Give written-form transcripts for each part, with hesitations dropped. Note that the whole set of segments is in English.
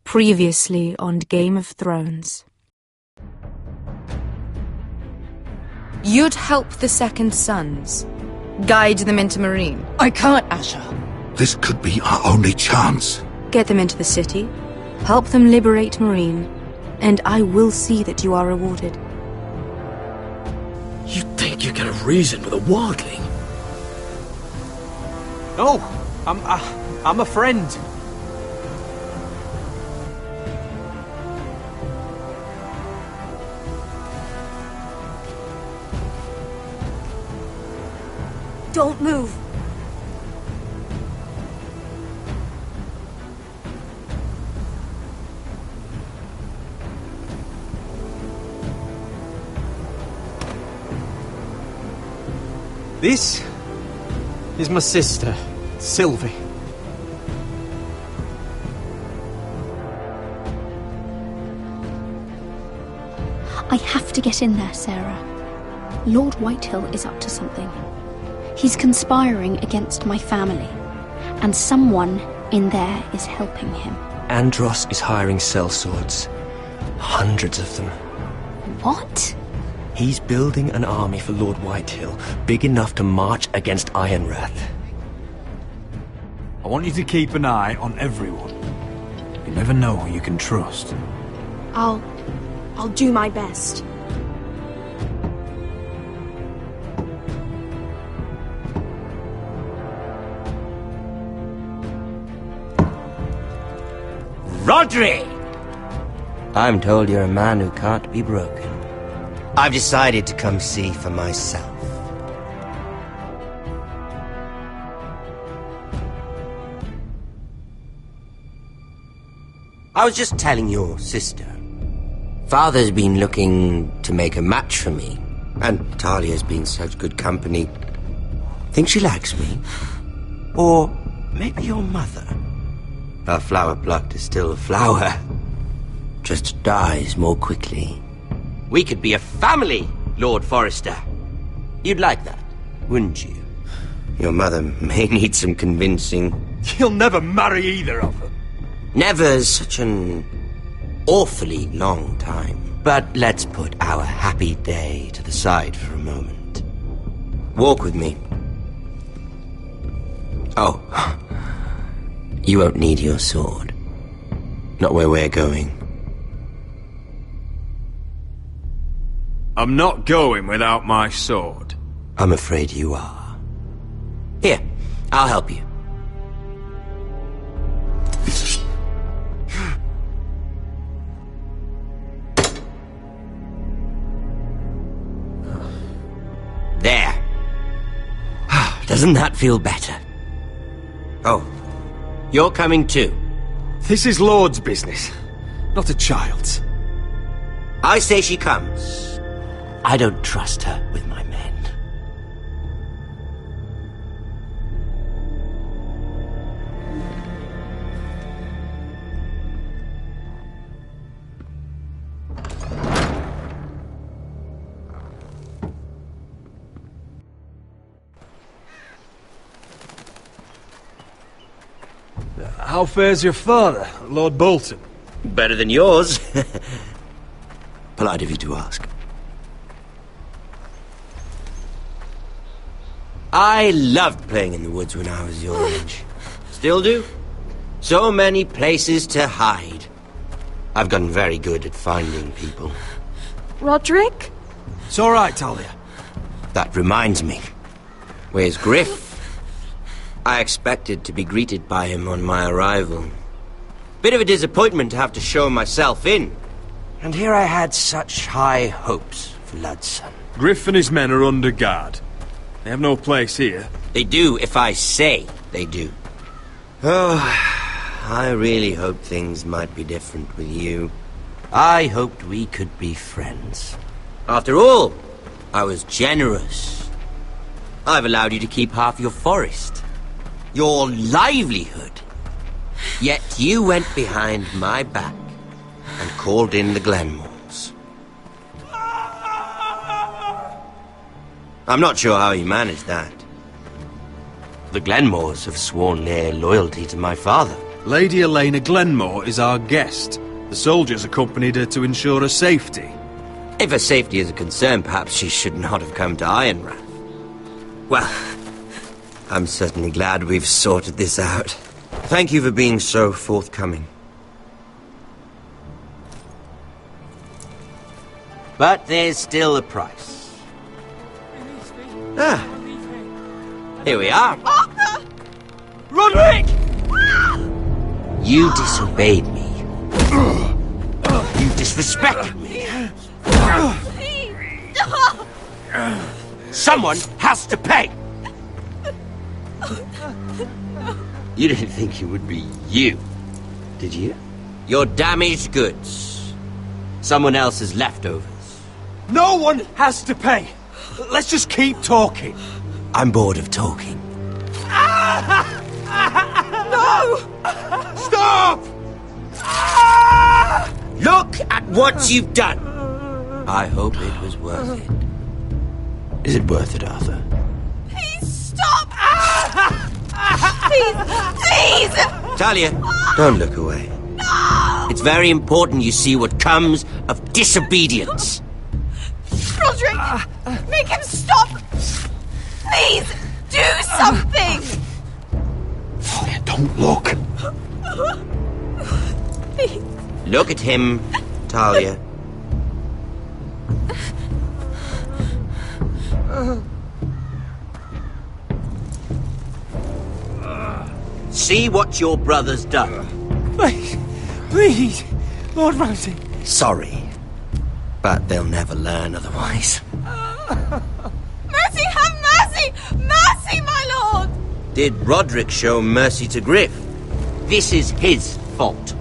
Previously on Game of Thrones. You'd help the Second Sons. Guide them into Meereen. I can't, Asha. This could be our only chance. Get them into the city. Help them liberate Meereen. And I will see that you are rewarded. You think you can have reason with a wildling? No, I'm a friend. Don't move. This is my sister, Sylvie. I have to get in there, Sarah. Lord Whitehill is up to something. He's conspiring against my family, and someone in there is helping him. Andros is hiring sellswords. Hundreds of them. What? He's building an army for Lord Whitehill, big enough to march against Ironrath. I want you to keep an eye on everyone. You never know who you can trust. I'll do my best. Rodri! I'm told you're a man who can't be broken. I've decided to come see for myself. I was just telling your sister. Father's been looking to make a match for me, and Talia's been such good company. Think she likes me? Or maybe your mother? A flower plucked is still a flower. Just dies more quickly. We could be a family, Lord Forrester. You'd like that, wouldn't you? Your mother may need some convincing. You'll never marry either of them. Never's such an awfully long time. But let's put our happy day to the side for a moment. Walk with me. Oh. You won't need your sword. Not where we're going. I'm not going without my sword. I'm afraid you are. Here, I'll help you. There. Doesn't that feel better? Oh. You're coming too. This is Lord's business, not a child's. I say she comes. I don't trust her with my men. How fares your father, Lord Bolton? Better than yours. Polite of you to ask. I loved playing in the woods when I was your age. Still do. So many places to hide. I've gotten very good at finding people. Roderick? It's all right, Talia. That reminds me. Where's Griff? I expected to be greeted by him on my arrival. Bit of a disappointment to have to show myself in. And here I had such high hopes for Ludson. Griff and his men are under guard. They have no place here. They do if I say they do. Oh, I really hoped things might be different with you. I hoped we could be friends. After all, I was generous. I've allowed you to keep half your forest. Your livelihood. Yet you went behind my back and called in the Glenmores. I'm not sure how you managed that. The Glenmores have sworn their loyalty to my father. Lady Elena Glenmore is our guest. The soldiers accompanied her to ensure her safety. If her safety is a concern, perhaps she should not have come to Ironrath. Well, I'm certainly glad we've sorted this out. Thank you for being so forthcoming. But there's still a price. Ah, here we are. Arthur! Roderick! You disobeyed me. You disrespected me. Someone has to pay! You didn't think it would be you, did you? Your damaged goods. Someone else's leftovers. No one has to pay. Let's just keep talking. I'm bored of talking. No! Stop! Look at what you've done! I hope it was worth it. Is it worth it, Arthur? Please stop! Please! Please! Talia, don't look away. No! It's very important you see what comes of disobedience. Roderick! Make him stop! Please! Do something! Talia, don't look. Please. Look at him, Talia. See what your brother's done. Please, please, Lord Ramsay. Sorry, but they'll never learn otherwise. Mercy, have mercy! Mercy, my lord! Did Roderick show mercy to Griff? This is his fault.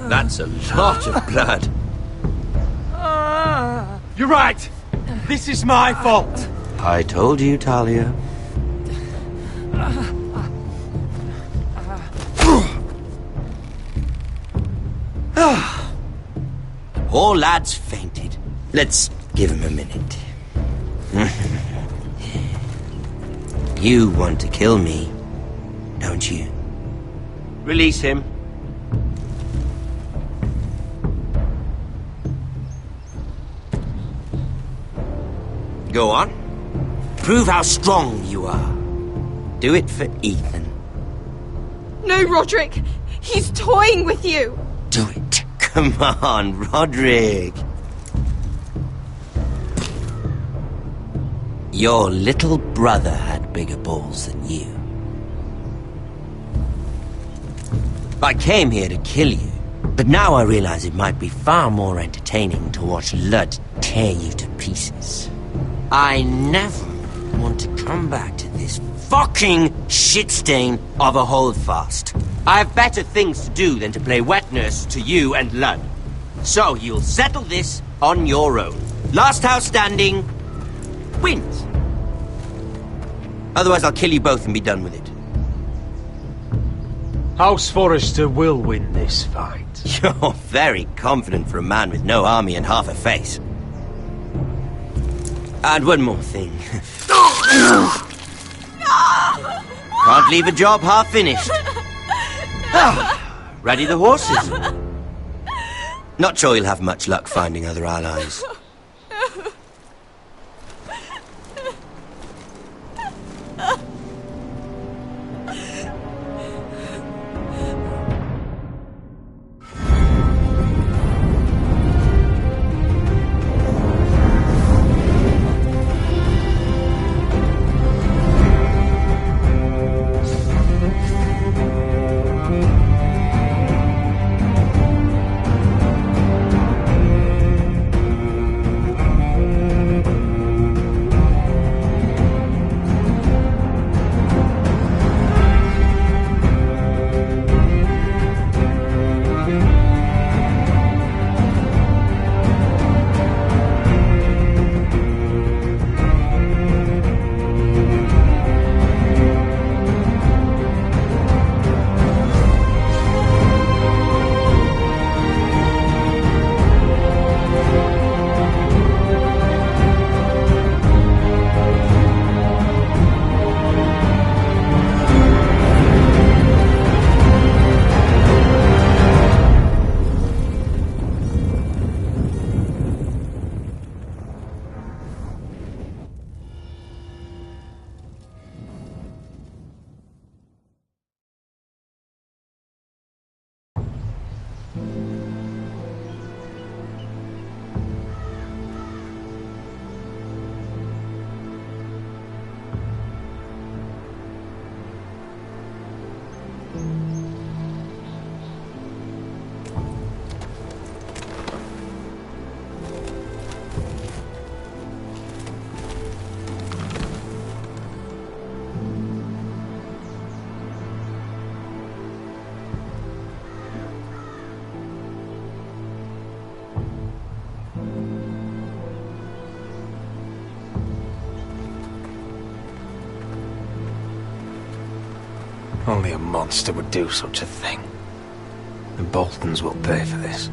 That's a lot of blood. You're right. This is my fault. I told you, Talia. Poor lad's fainted. Let's give him a minute. You want to kill me, don't you? Release him. Go on. Prove how strong you are. Do it for Ethan. No, Roderick! He's toying with you! Do it. Come on, Roderick. Your little brother had bigger balls than you. I came here to kill you, but now I realize it might be far more entertaining to watch Lud tear you to pieces. I never want to come back to this fucking shit stain of a holdfast. I have better things to do than to play wet nurse to you and Lud. So you'll settle this on your own. Last house standing wins. Otherwise I'll kill you both and be done with it. House Forrester will win this fight. You're very confident for a man with no army and half a face. And one more thing. Can't leave a job half finished. Ready the horses? Not sure you'll have much luck finding other allies. Only a monster would do such a thing. The Boltons will pay for this.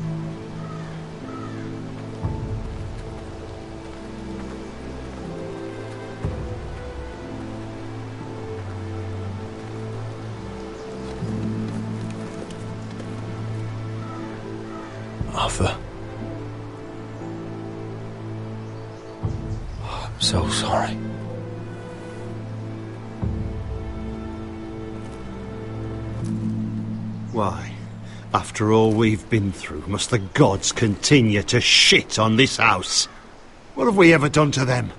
Arthur. Oh, I'm so sorry. Why, after all we've been through, must the gods continue to shit on this house? What have we ever done to them?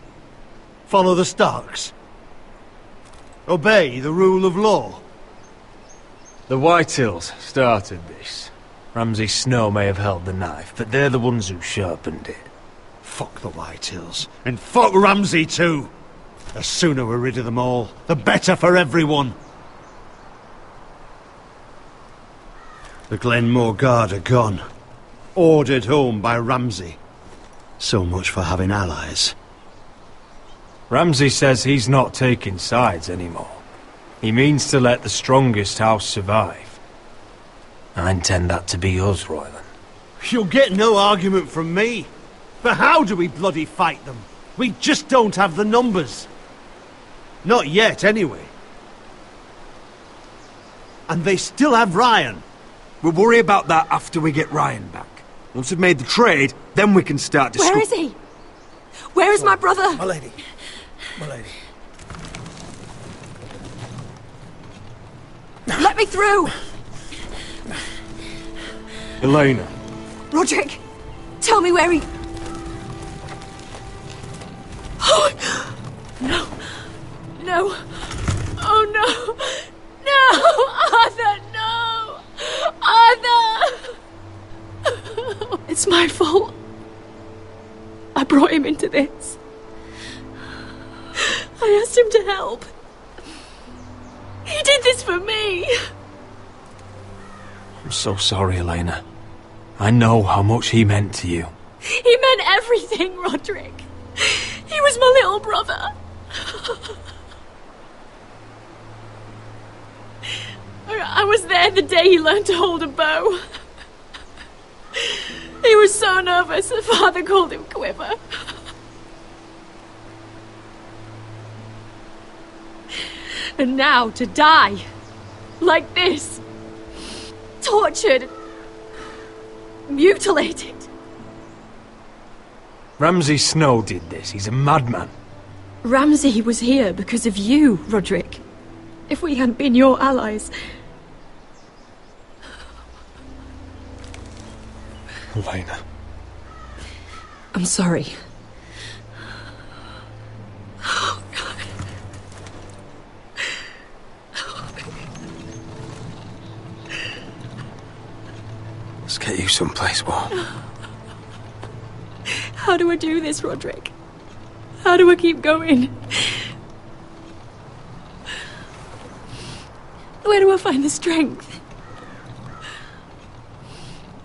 Follow the Starks? Obey the rule of law? The Whitehills started this. Ramsay Snow may have held the knife, but they're the ones who sharpened it. Fuck the Whitehills. And fuck Ramsay too! The sooner we're rid of them all, the better for everyone. The Glenmore Guard are gone. Ordered home by Ramsay. So much for having allies. Ramsay says he's not taking sides anymore. He means to let the strongest house survive. I intend that to be us, Royland. You'll get no argument from me. But how do we bloody fight them? We just don't have the numbers. Not yet, anyway. And they still have Ryan. We'll worry about that after we get Ryan back. Once we've made the trade, then we can start discussing. Where is he? Where is my brother? My lady. My lady. Let me through! Elena. Roderick, tell me where he... Oh, no. No. Oh, no. No! Arthur, no! Arthur! It's my fault. I brought him into this. I asked him to help. He did this for me. I'm so sorry, Elena. I know how much he meant to you. He meant everything, Roderick. He was my little brother. I was there the day he learned to hold a bow. He was so nervous that Father called him Quiver. And now to die like this, tortured, mutilated. Ramsay Snow did this. He's a madman. Ramsay was here because of you, Roderick. If we hadn't been your allies... Elena. I'm sorry. Let's get you someplace warm. How do I do this, Roderick? How do I keep going? Where do I find the strength?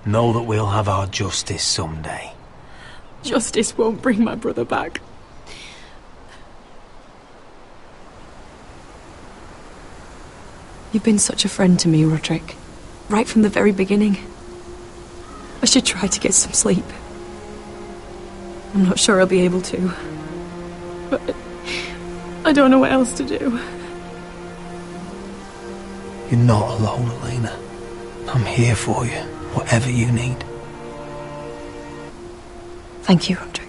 Know that we'll have our justice someday. Justice won't bring my brother back. You've been such a friend to me, Roderick. Right from the very beginning. I should try to get some sleep. I'm not sure I'll be able to. But I don't know what else to do. You're not alone, Elena. I'm here for you, whatever you need. Thank you, Roderick.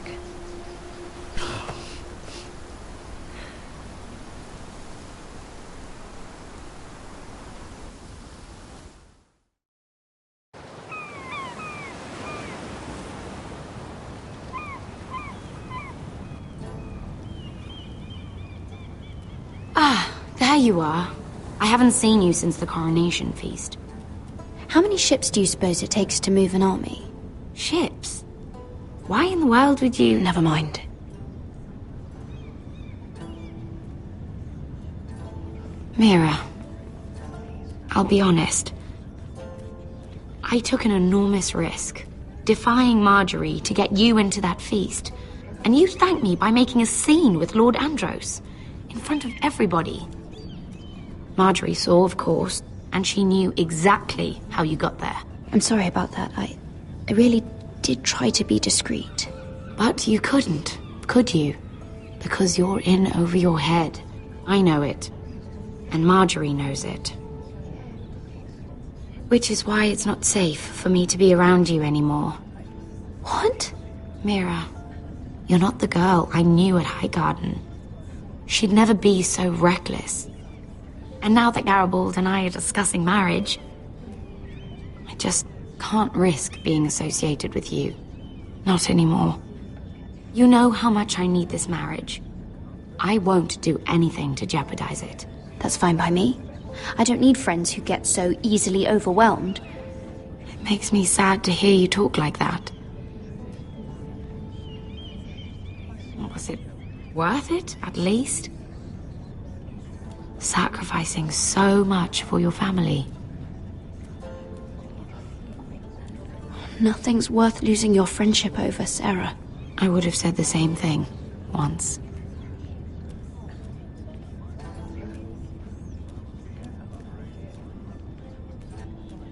There you are. I haven't seen you since the coronation feast. How many ships do you suppose it takes to move an army? Ships? Why in the world would you... Never mind. Mira, I'll be honest. I took an enormous risk, defying Marjorie to get you into that feast. And you thanked me by making a scene with Lord Andros, in front of everybody. Marjorie saw, of course, and she knew exactly how you got there. I'm sorry about that. I really did try to be discreet. But you couldn't, could you? Because you're in over your head. I know it. And Marjorie knows it. Which is why it's not safe for me to be around you anymore. What? Mira, you're not the girl I knew at Highgarden. She'd never be so reckless. And now that Garibald and I are discussing marriage, I just can't risk being associated with you. Not anymore. You know how much I need this marriage. I won't do anything to jeopardize it. That's fine by me. I don't need friends who get so easily overwhelmed. It makes me sad to hear you talk like that. Was it worth it, at least? Sacrificing so much for your family. Nothing's worth losing your friendship over, Sarah. I would have said the same thing once.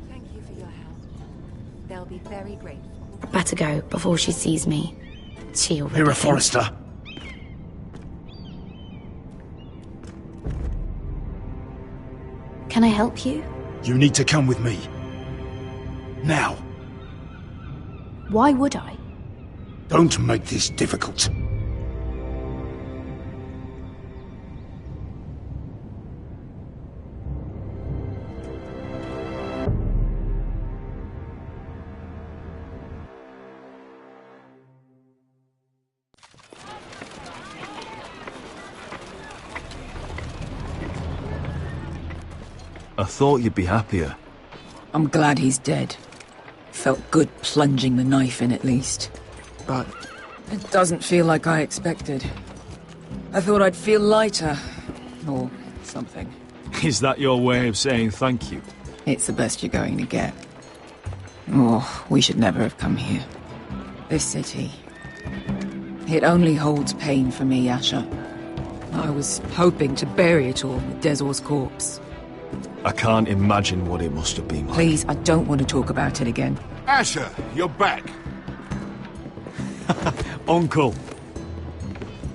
Thank you for your help. They'll be very grateful. Better go before she sees me. She already Mira thinks- Forrester. Can I help you? You need to come with me. Now. Why would I? Don't make this difficult. I thought you'd be happier. I'm glad he's dead. Felt good plunging the knife in at least. But it doesn't feel like I expected. I thought I'd feel lighter. Or something. Is that your way of saying thank you? It's the best you're going to get. Oh, we should never have come here. This city. It only holds pain for me, Asher. I was hoping to bury it all with Dezor's corpse. I can't imagine what it must have been like. Please, I don't want to talk about it again. Asher, you're back. Uncle.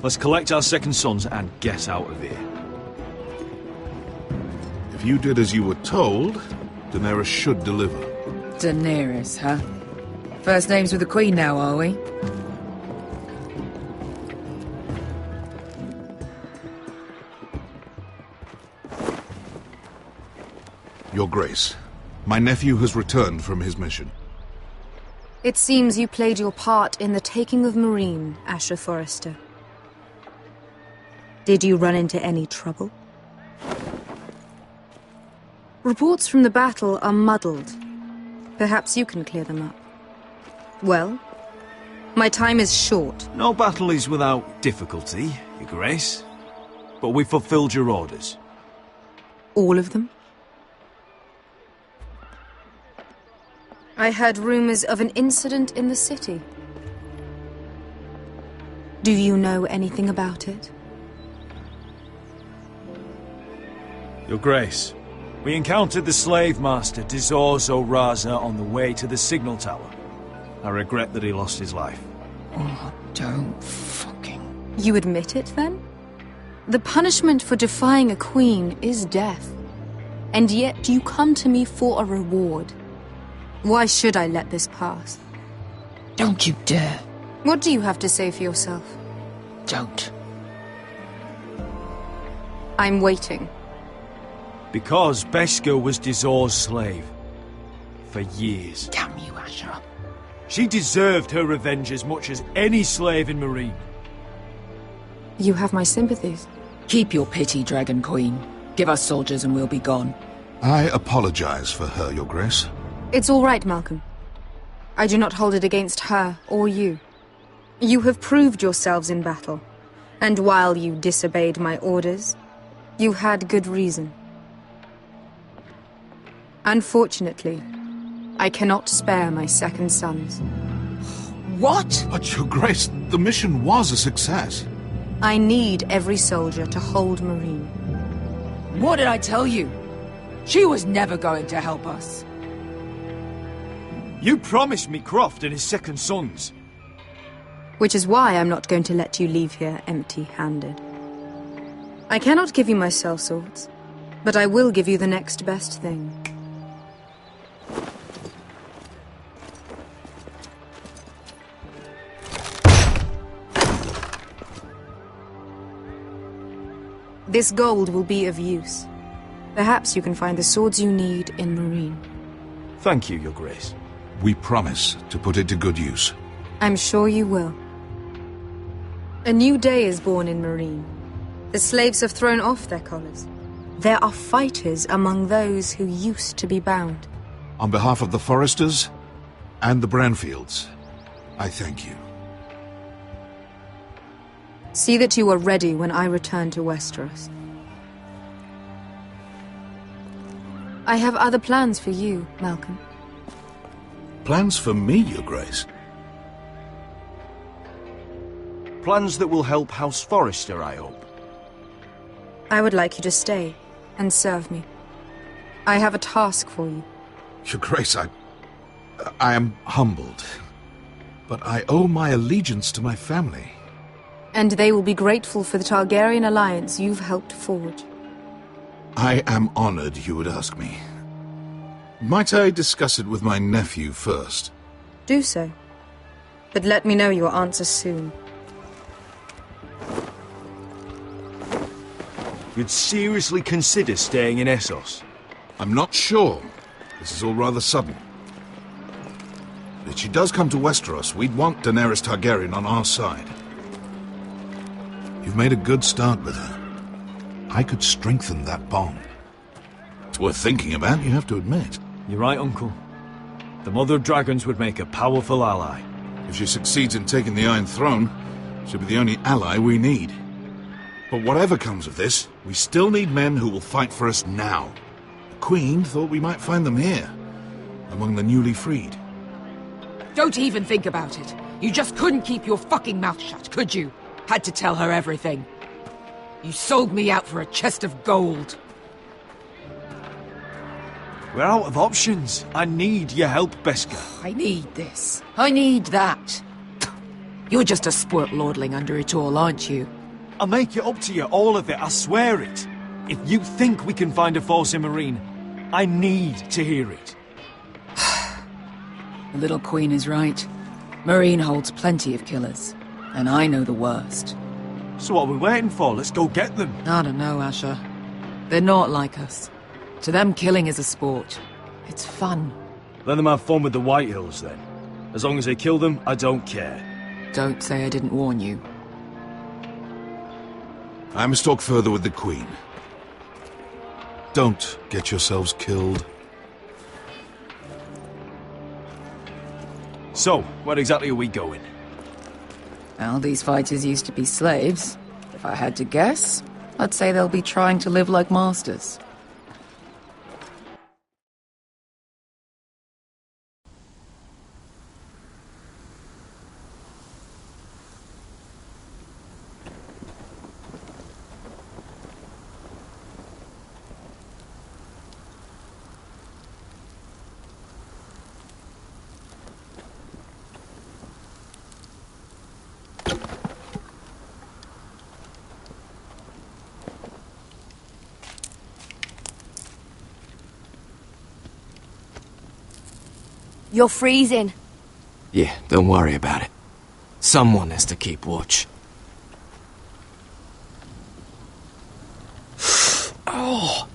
Let's collect our second sons and get out of here. If you did as you were told, Daenerys should deliver. Daenerys, huh? First names with the Queen now, are we? Your Grace, my nephew has returned from his mission. It seems you played your part in the taking of Meereen, Asher Forrester. Did you run into any trouble? Reports from the battle are muddled. Perhaps you can clear them up. Well, my time is short. No battle is without difficulty, Your Grace. But we fulfilled your orders. All of them? I heard rumors of an incident in the city. Do you know anything about it? Your Grace, we encountered the slave master Dizor Zoraza on the way to the signal tower. I regret that he lost his life. Oh, don't fucking... You admit it, then? The punishment for defying a queen is death. And yet you come to me for a reward. Why should I let this pass? Don't you dare. What do you have to say for yourself? Don't. I'm waiting. Because Beskha was Dizor's slave. For years. Damn you, Asher. She deserved her revenge as much as any slave in Meereen. You have my sympathies. Keep your pity, Dragon Queen. Give us soldiers and we'll be gone. I apologize for her, Your Grace. It's all right, Malcolm. I do not hold it against her or you. You have proved yourselves in battle, and while you disobeyed my orders, you had good reason. Unfortunately, I cannot spare my second sons. What? But, Your Grace, the mission was a success. I need every soldier to hold Meereen. What did I tell you? She was never going to help us. You promised me Croft and his second sons. Which is why I'm not going to let you leave here empty-handed. I cannot give you my sellswords, but I will give you the next best thing. This gold will be of use. Perhaps you can find the swords you need in Meereen. Thank you, Your Grace. We promise to put it to good use. I'm sure you will. A new day is born in Meereen. The slaves have thrown off their collars. There are fighters among those who used to be bound. On behalf of the Foresters and the Branfields, I thank you. See that you are ready when I return to Westeros. I have other plans for you, Malcolm. Plans for me, Your Grace? Plans that will help House Forrester, I hope. I would like you to stay and serve me. I have a task for you. Your Grace, I am humbled, but I owe my allegiance to my family. And they will be grateful for the Targaryen alliance you've helped forge. I am honored you would ask me. Might I discuss it with my nephew first? Do so. But let me know your answer soon. You'd seriously consider staying in Essos? I'm not sure. This is all rather sudden. If she does come to Westeros, we'd want Daenerys Targaryen on our side. You've made a good start with her. I could strengthen that bond. It's worth thinking about, you have to admit. You're right, Uncle. The Mother of Dragons would make a powerful ally. If she succeeds in taking the Iron Throne, she'll be the only ally we need. But whatever comes of this, we still need men who will fight for us now. The Queen thought we might find them here, among the newly freed. Don't even think about it. You just couldn't keep your fucking mouth shut, could you? Had to tell her everything. You sold me out for a chest of gold. We're out of options. I need your help, Beskha. I need this. I need that. You're just a spoilt lordling under it all, aren't you? I'll make it up to you, all of it, I swear it. If you think we can find a force in Meereen, I need to hear it. The little queen is right. Meereen holds plenty of killers, and I know the worst. So what are we waiting for? Let's go get them. I don't know, Asher. They're not like us. To them, killing is a sport. It's fun. Let them have fun with the Whitehills, then. As long as they kill them, I don't care. Don't say I didn't warn you. I must talk further with the Queen. Don't get yourselves killed. So, where exactly are we going? Well, these fighters used to be slaves. If I had to guess, I'd say they'll be trying to live like masters. You're freezing. Yeah, don't worry about it. Someone has to keep watch. Oh!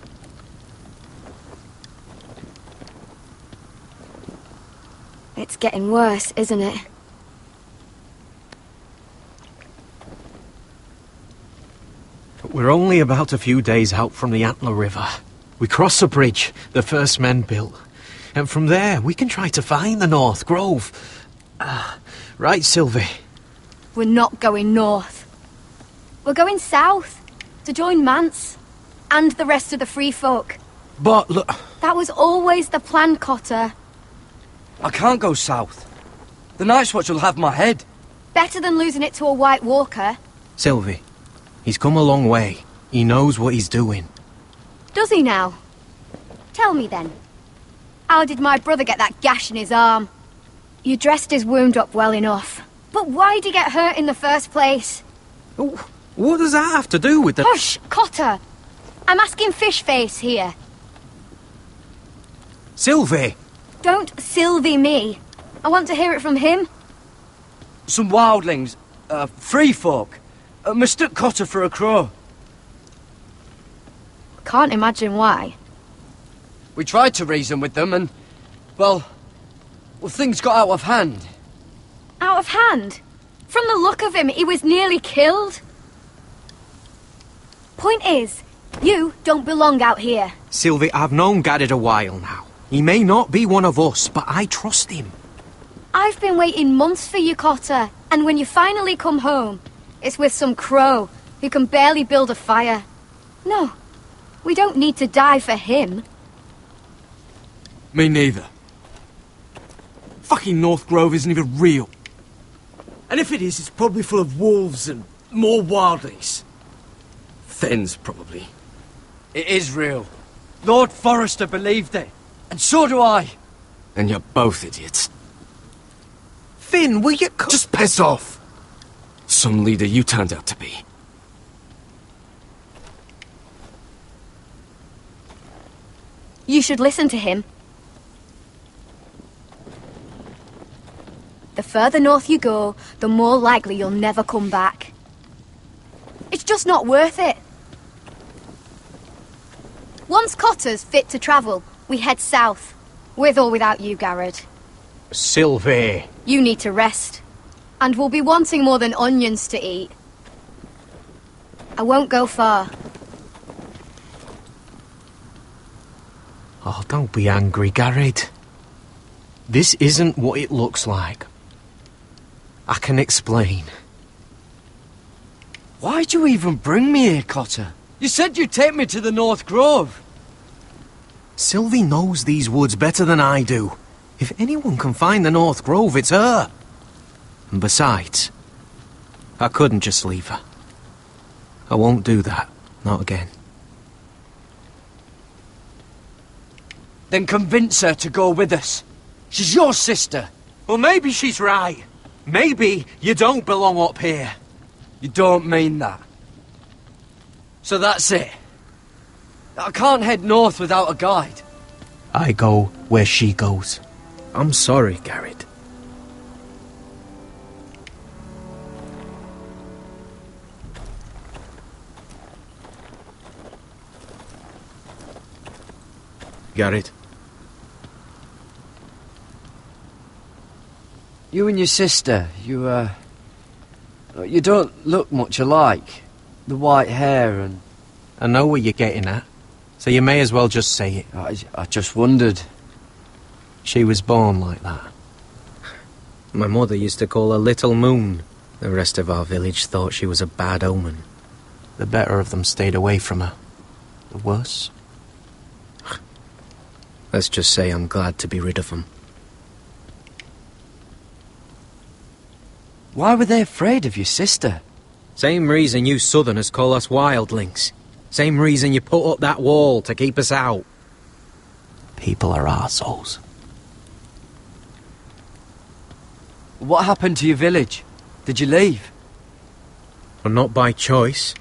It's getting worse, isn't it? We're only about a few days out from the Antler River. We cross a bridge the first men built. And from there, we can try to find the North Grove. Right, Sylvie? We're not going north. We're going south, to join Mance, and the rest of the Free Folk. But look... That was always the plan, Cotter. I can't go south. The Night's Watch will have my head. Better than losing it to a White Walker. Sylvie, he's come a long way. He knows what he's doing. Does he now? Tell me then. How did my brother get that gash in his arm? You dressed his wound up well enough. But why'd he get hurt in the first place? What does that have to do with the... Hush, Cotter! I'm asking Fishface here. Sylvie! Don't Sylvie me. I want to hear it from him. Some wildlings, free folk, mistook Cotter for a crow. Can't imagine why. We tried to reason with them and, well, things got out of hand. Out of hand? From the look of him, he was nearly killed. Point is, you don't belong out here. Sylvie, I've known Garrett a while now. He may not be one of us, but I trust him. I've been waiting months for you, Cotter, and when you finally come home, it's with some crow who can barely build a fire. No, we don't need to die for him. Me neither. Fucking North Grove isn't even real. And if it is, it's probably full of wolves and more wildlings. Thens, probably. It is real. Lord Forrester believed it. And so do I. And you're both idiots. Finn, will you... Just piss off! Some leader you turned out to be. You should listen to him. The further north you go, the more likely you'll never come back. It's just not worth it. Once Cotter's fit to travel, we head south. With or without you, Garrett. Sylvie. You need to rest. And we'll be wanting more than onions to eat. I won't go far. Oh, don't be angry, Garrett. This isn't what it looks like. I can explain. Why'd you even bring me here, Cotter? You said you'd take me to the North Grove. Sylvie knows these woods better than I do. If anyone can find the North Grove, it's her. And besides, I couldn't just leave her. I won't do that. Not again. Then convince her to go with us. She's your sister. Well, maybe she's right. Maybe you don't belong up here. You don't mean that. So that's it. I can't head north without a guide. I go where she goes. I'm sorry, Garrett. Garrett. You and your sister, you don't look much alike. The white hair and... I know what you're getting at, so you may as well just say it. I just wondered. She was born like that. My mother used to call her Little Moon. The rest of our village thought she was a bad omen. The better of them stayed away from her. The worse? Let's just say I'm glad to be rid of them. Why were they afraid of your sister? Same reason you Southerners call us wildlings. Same reason you put up that wall to keep us out. People are arseholes. What happened to your village? Did you leave? Well, not by choice.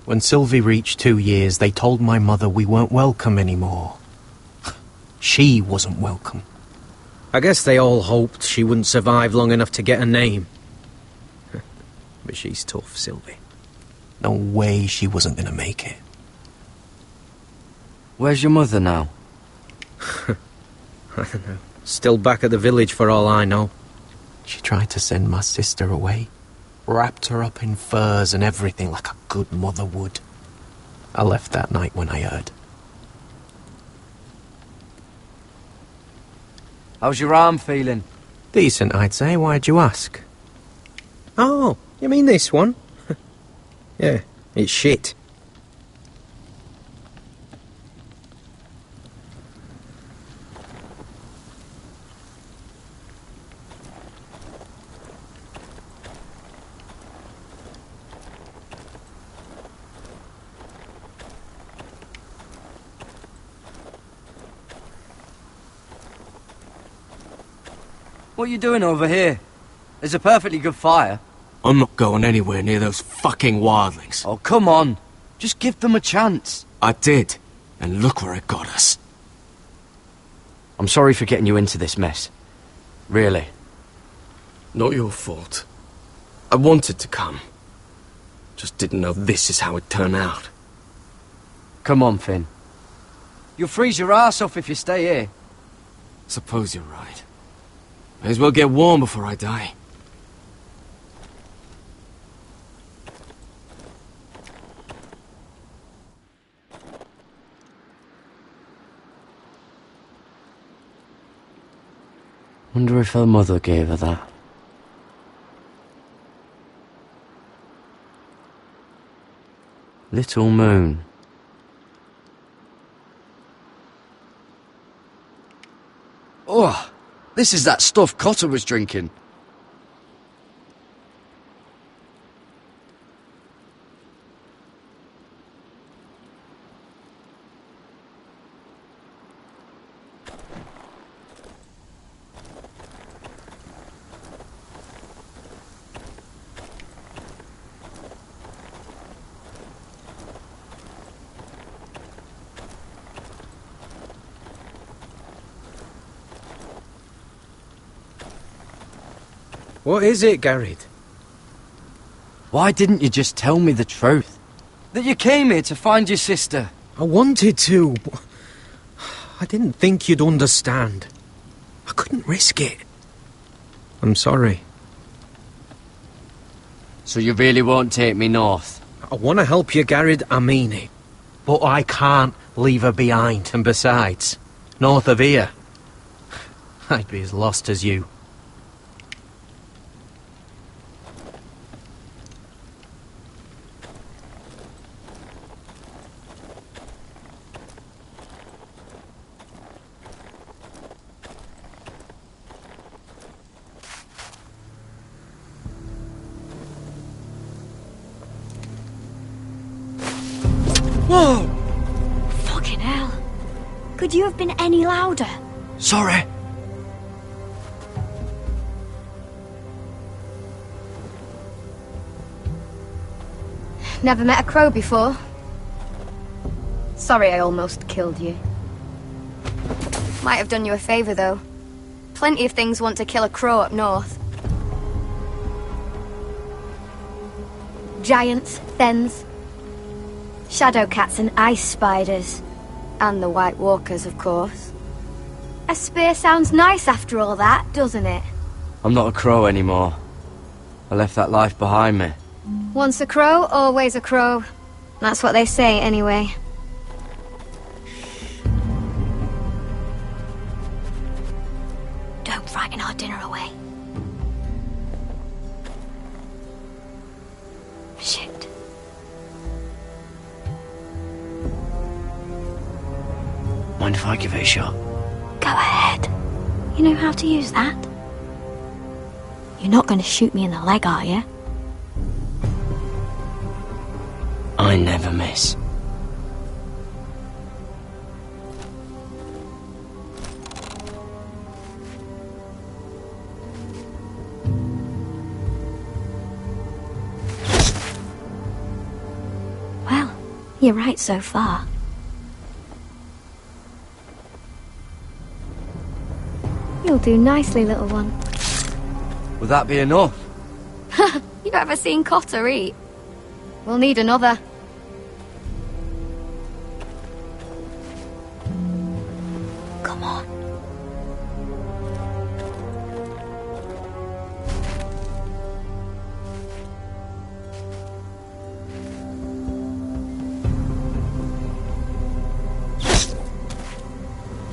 When Sylvie reached 2 years, they told my mother we weren't welcome anymore. She wasn't welcome. I guess they all hoped she wouldn't survive long enough to get a name. But she's tough, Sylvie. No way she wasn't gonna make it. Where's your mother now? I don't know. Still back at the village for all I know. She tried to send my sister away. Wrapped her up in furs and everything like a good mother would. I left that night when I heard. How's your arm feeling? Decent, I'd say. Why'd you ask? Oh, you mean this one? Yeah, it's shit. What are you doing over here? There's a perfectly good fire. I'm not going anywhere near those fucking wildlings. Oh, come on. Just give them a chance. I did, and look where it got us. I'm sorry for getting you into this mess. Really. Not your fault. I wanted to come. Just didn't know this is how it'd turn out. Come on, Finn. You'll freeze your ass off if you stay here. Suppose you're right. May as well get warm before I die. Wonder if her mother gave her that. Little Moon. Oh, this is that stuff Cotter was drinking. What is it, Garrett? Why didn't you just tell me the truth? That you came here to find your sister? I wanted to, but I didn't think you'd understand. I couldn't risk it. I'm sorry. So you really won't take me north? I want to help you, Garrett, I mean it. But I can't leave her behind. And besides, north of here, I'd be as lost as you. Whoa! Fucking hell. Could you have been any louder? Sorry. Never met a crow before. Sorry I almost killed you. Might have done you a favour, though. Plenty of things want to kill a crow up north. Giants, thens, shadow cats and ice spiders. And the White Walkers, of course. A spear sounds nice after all that, doesn't it? I'm not a crow anymore. I left that life behind me. Once a crow, always a crow. That's what they say, anyway. Don't frighten our dinner away. Shit. Mind if I give it a shot? Go ahead. You know how to use that? You're not going to shoot me in the leg, are you? I never miss. Well, you're right so far. You'll do nicely, little one. Would that be enough? You ever seen Cotter eat? We'll need another. Come on.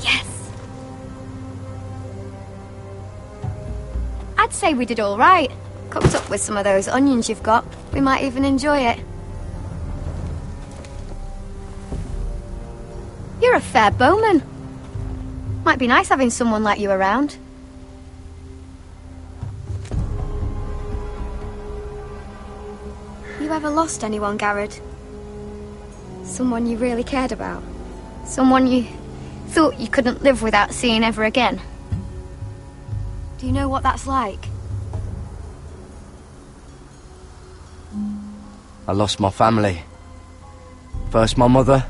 Yes. I'd say we did all right. Cooked up with some of those onions you've got. We might even enjoy it. You're a fair bowman. Might be nice having someone like you around. You ever lost anyone, Garrett? Someone you really cared about? Someone you thought you couldn't live without seeing ever again? Do you know what that's like? I lost my family. First my mother,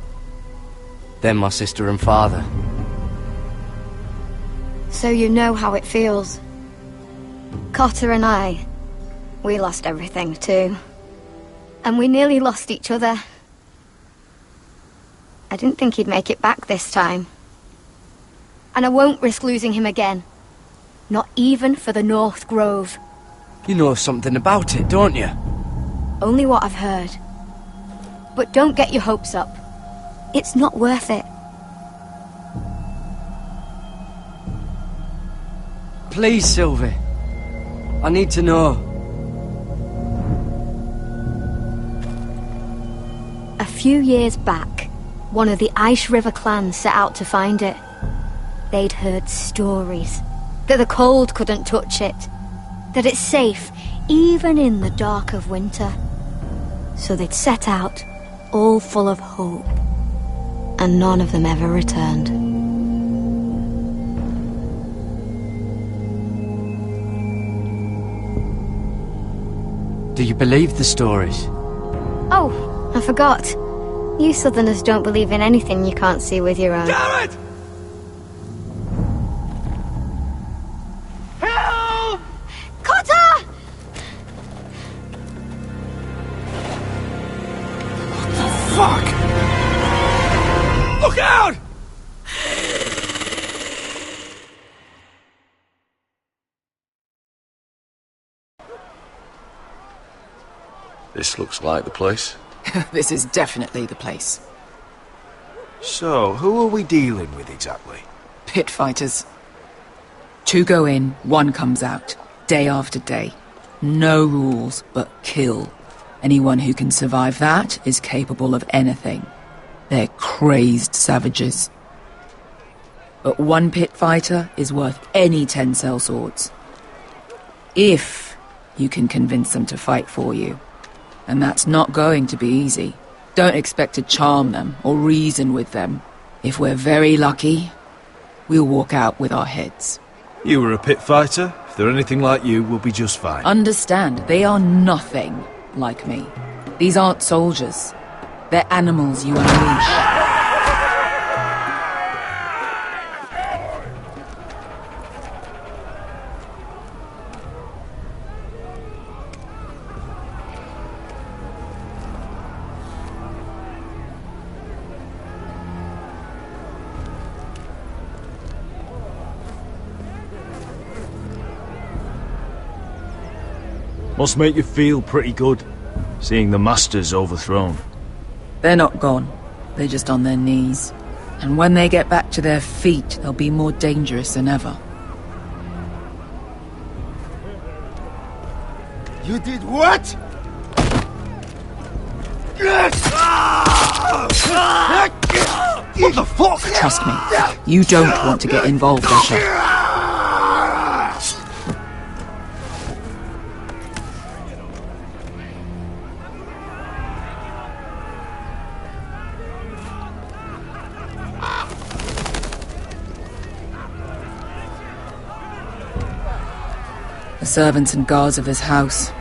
then my sister and father. So you know how it feels. Cotter and I, we lost everything too. And we nearly lost each other. I didn't think he'd make it back this time. And I won't risk losing him again. Not even for the North Grove. You know something about it, don't you? Only what I've heard. But don't get your hopes up. It's not worth it. Please, Sylvie. I need to know. A few years back, one of the Ice River clans set out to find it. They'd heard stories that the cold couldn't touch it, that it's safe even in the dark of winter. So they'd set out, all full of hope, and none of them ever returned. Do you believe the stories? Oh, I forgot. You Southerners don't believe in anything you can't see with your own. Damn it! Help! Cotter! Fuck! Look out! This looks like the place. This is definitely the place. So, who are we dealing with exactly? Pit fighters. 2 go in, 1 comes out. Day after day. No rules, but kill. Anyone who can survive that is capable of anything. They're crazed savages. But 1 pit fighter is worth any 10 sellswords. If you can convince them to fight for you. And that's not going to be easy. Don't expect to charm them or reason with them. If we're very lucky, we'll walk out with our heads. You were a pit fighter. If they're anything like you, we'll be just fine. Understand, they are nothing like me. These aren't soldiers. They're animals you unleash. Must make you feel pretty good, seeing the Masters overthrown. They're not gone. They're just on their knees. And when they get back to their feet, they'll be more dangerous than ever. You did what? What the fuck? Trust me, you don't want to get involved, Asher. The servants and guards of his house.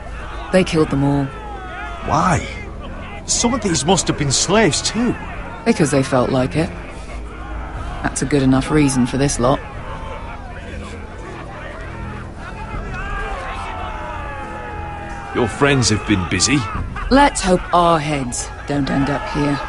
They killed them all. Why? Some of these must have been slaves too. Because they felt like it. That's a good enough reason for this lot. Your friends have been busy. Let's hope our heads don't end up here.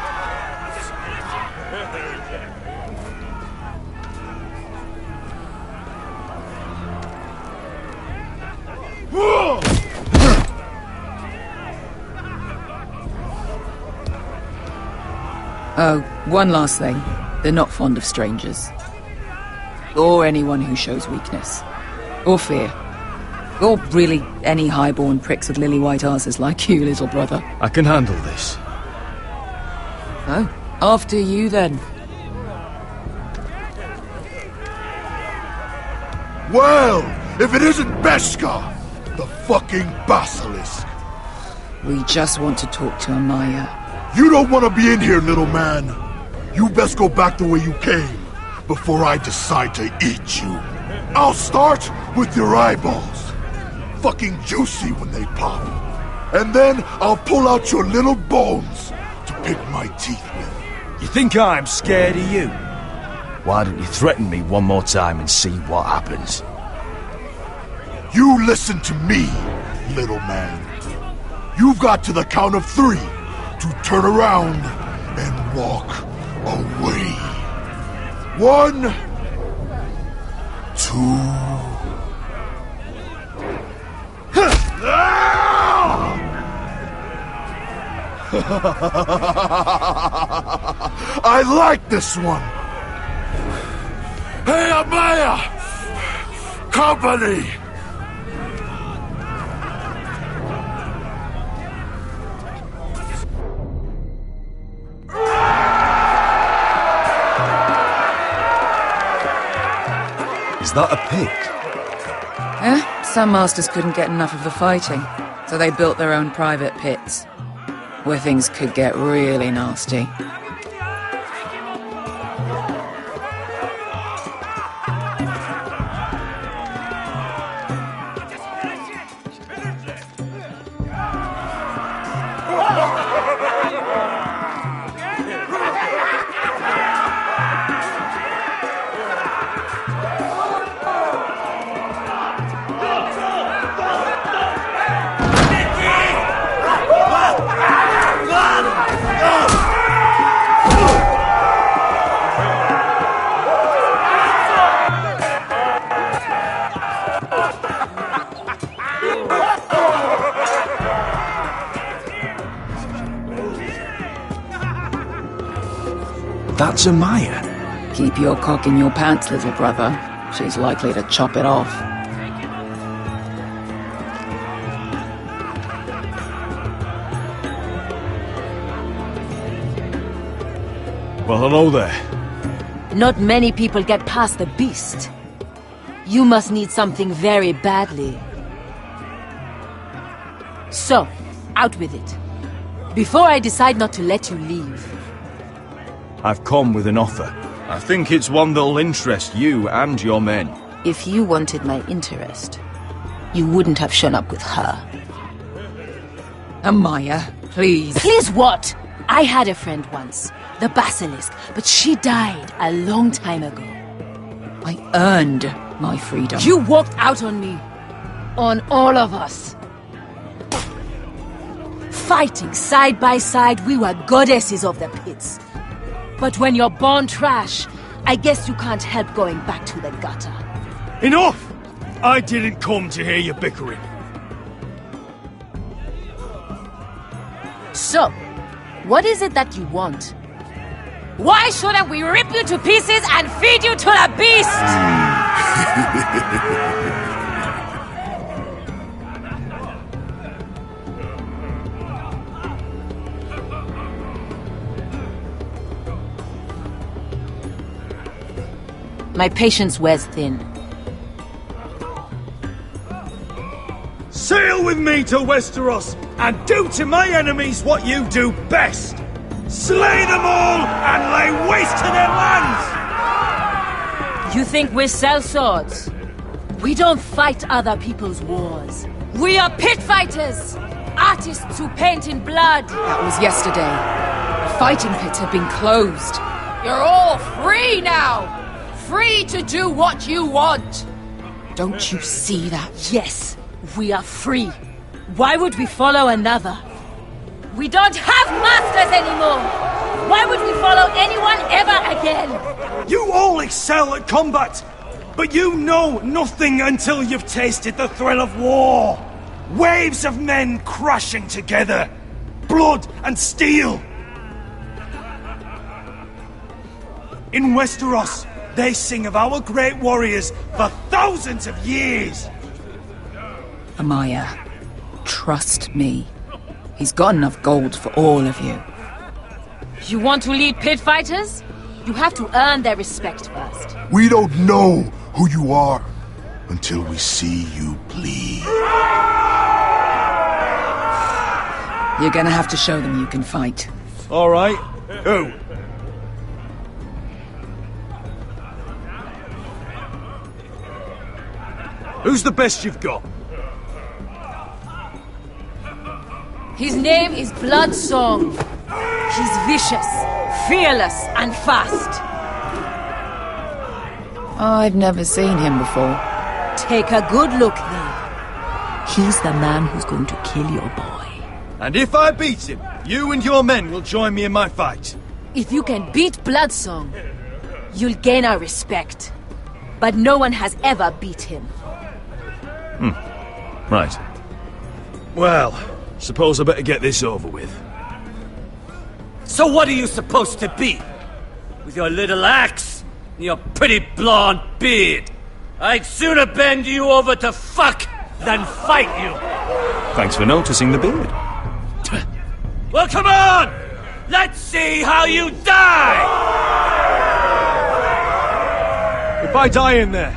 Oh, one last thing. They're not fond of strangers. Or anyone who shows weakness. Or fear. Or really any highborn pricks with lily-white asses like you, little brother. I can handle this. Oh, after you then. Well, if it isn't Beskha, the fucking basilisk. We just want to talk to Amaya. You don't want to be in here, little man. You best go back the way you came, before I decide to eat you. I'll start with your eyeballs. Fucking juicy when they pop. And then I'll pull out your little bones to pick my teeth with. You think I'm scared of you? Why don't you threaten me one more time and see what happens? You listen to me, little man. You've got to the count of 3 to turn around and walk away. 1, 2... I like this one. Hey, Amaya! Company! Is that a pit? Some masters couldn't get enough of the fighting, so they built their own private pits, where things could get really nasty. That's Amaya. Keep your cock in your pants, little brother. She's likely to chop it off. Well, hello there. Not many people get past the beast. You must need something very badly. So, out with it. Before I decide not to let you leave. I've come with an offer. I think it's one that'll interest you and your men. If you wanted my interest, you wouldn't have shown up with her. Amaya, please. Please what? I had a friend once, the Basilisk, but she died a long time ago. I earned my freedom. You walked out on me. On all of us. Fighting side by side, we were goddesses of the pits. But when you're born trash, I guess you can't help going back to the gutter. Enough! I didn't come to hear you bickering. So, what is it that you want? Why shouldn't we rip you to pieces and feed you to the beast? My patience wears thin. Sail with me to Westeros and do to my enemies what you do best. Slay them all and lay waste to their lands! You think we sell swords? We don't fight other people's wars. We are pit fighters! Artists who paint in blood! That was yesterday. The fighting pits have been closed. You're all free now! Free to do what you want! Don't you see that? Yes, we are free. Why would we follow another? We don't have masters anymore! Why would we follow anyone ever again? You all excel at combat, but you know nothing until you've tasted the thrill of war. Waves of men crashing together. Blood and steel. In Westeros, they sing of our great warriors for thousands of years. Amaya, trust me. He's got enough gold for all of you. You want to lead pit fighters? You have to earn their respect first. We don't know who you are until we see you bleed. You're gonna have to show them you can fight. All right. Who? Who's the best you've got? His name is Bloodsong. He's vicious, fearless, and fast. I've never seen him before. Take a good look then. He's the man who's going to kill your boy. And if I beat him, you and your men will join me in my fight. If you can beat Bloodsong, you'll gain our respect. But no one has ever beat him. Right. Well, suppose I better get this over with. So what are you supposed to be? With your little axe and your pretty blonde beard? I'd sooner bend you over to fuck than fight you. Thanks for noticing the beard. Well, come on! Let's see how you die! If I die in there...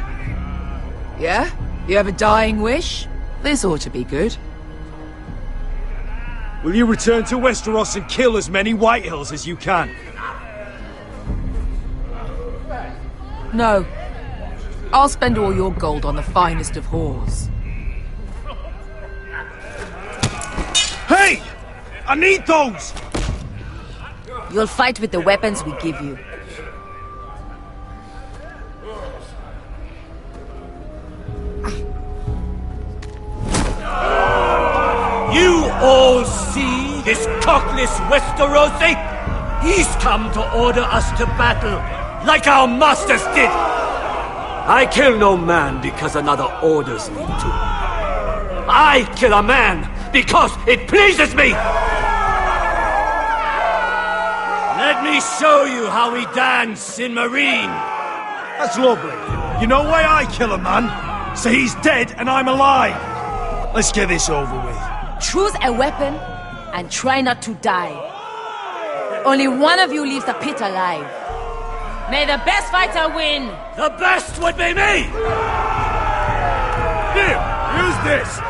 Yeah? You have a dying wish? This ought to be good. will you return to Westeros and kill as many Whitehills as you can? No. I'll spend all your gold on the finest of whores. Hey! I need those! You'll fight with the weapons we give you. You all see this cockless Westerosi? He's come to order us to battle, like our masters did. I kill no man because another orders me to. I kill a man because it pleases me! Let me show you how we dance in Marine. That's lovely. You know why I kill a man? So he's dead and I'm alive. Let's get this over with. Choose a weapon and try not to die. Only one of you leaves the pit alive. May the best fighter win! The best would be me! Here, use this!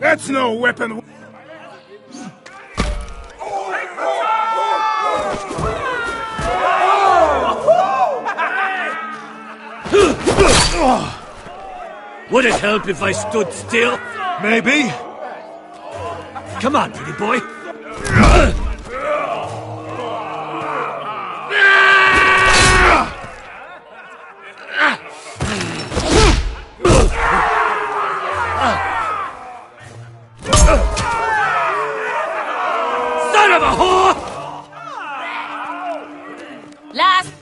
That's no weapon. Would it help if I stood still? Maybe. Come on, pretty boy. Son of a whore! Last!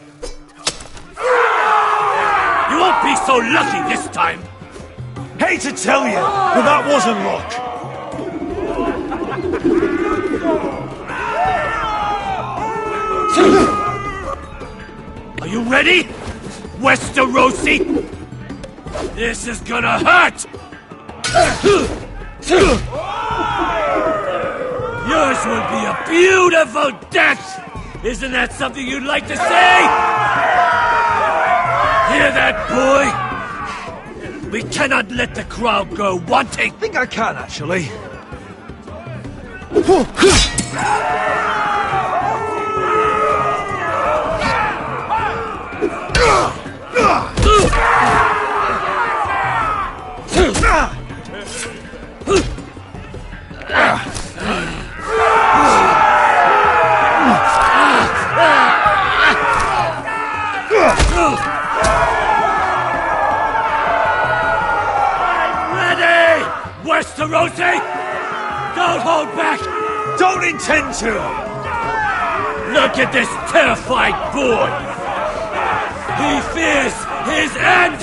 You won't be so lucky this time. Hate to tell you, but that wasn't luck. Are you ready, Westerosi? This is gonna hurt! Yours will be a beautiful death! Isn't that something you'd like to say? Hear that, boy? We cannot let the crowd go wanting! I think I can, actually. Westerosi! Don't hold back! Don't intend to! Look at this terrified boy! He fears his end!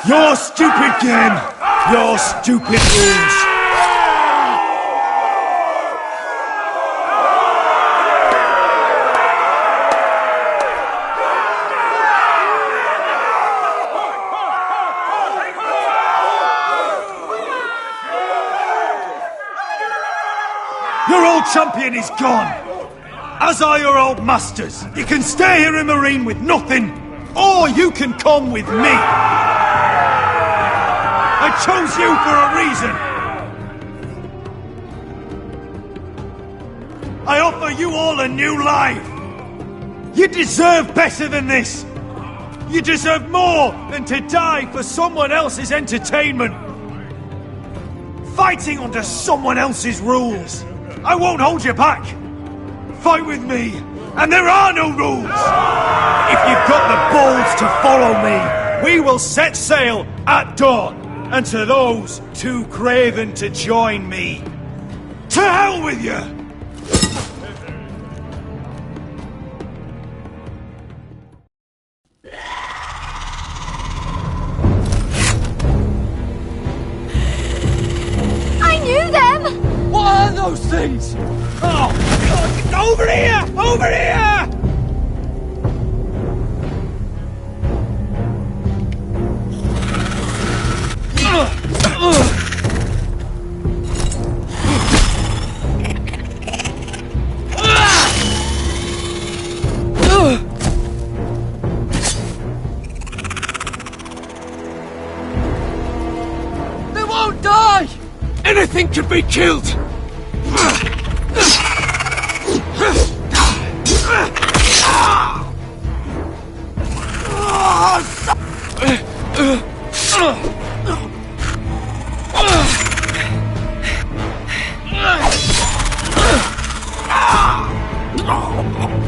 Your stupid game! Your stupid rules! Your old champion is gone! As are your old masters. You can stay here in Marine with nothing, or you can come with me! I chose you for a reason! I offer you all a new life! You deserve better than this! You deserve more than to die for someone else's entertainment! Fighting under someone else's rules! I won't hold you back! Fight with me, and there are no rules! If you've got the balls to follow me, we will set sail at dawn! And to those too craven to join me, to hell with you! I knew them! What are those things? Oh, God, over here! Over here! They won't die! Anything can be killed!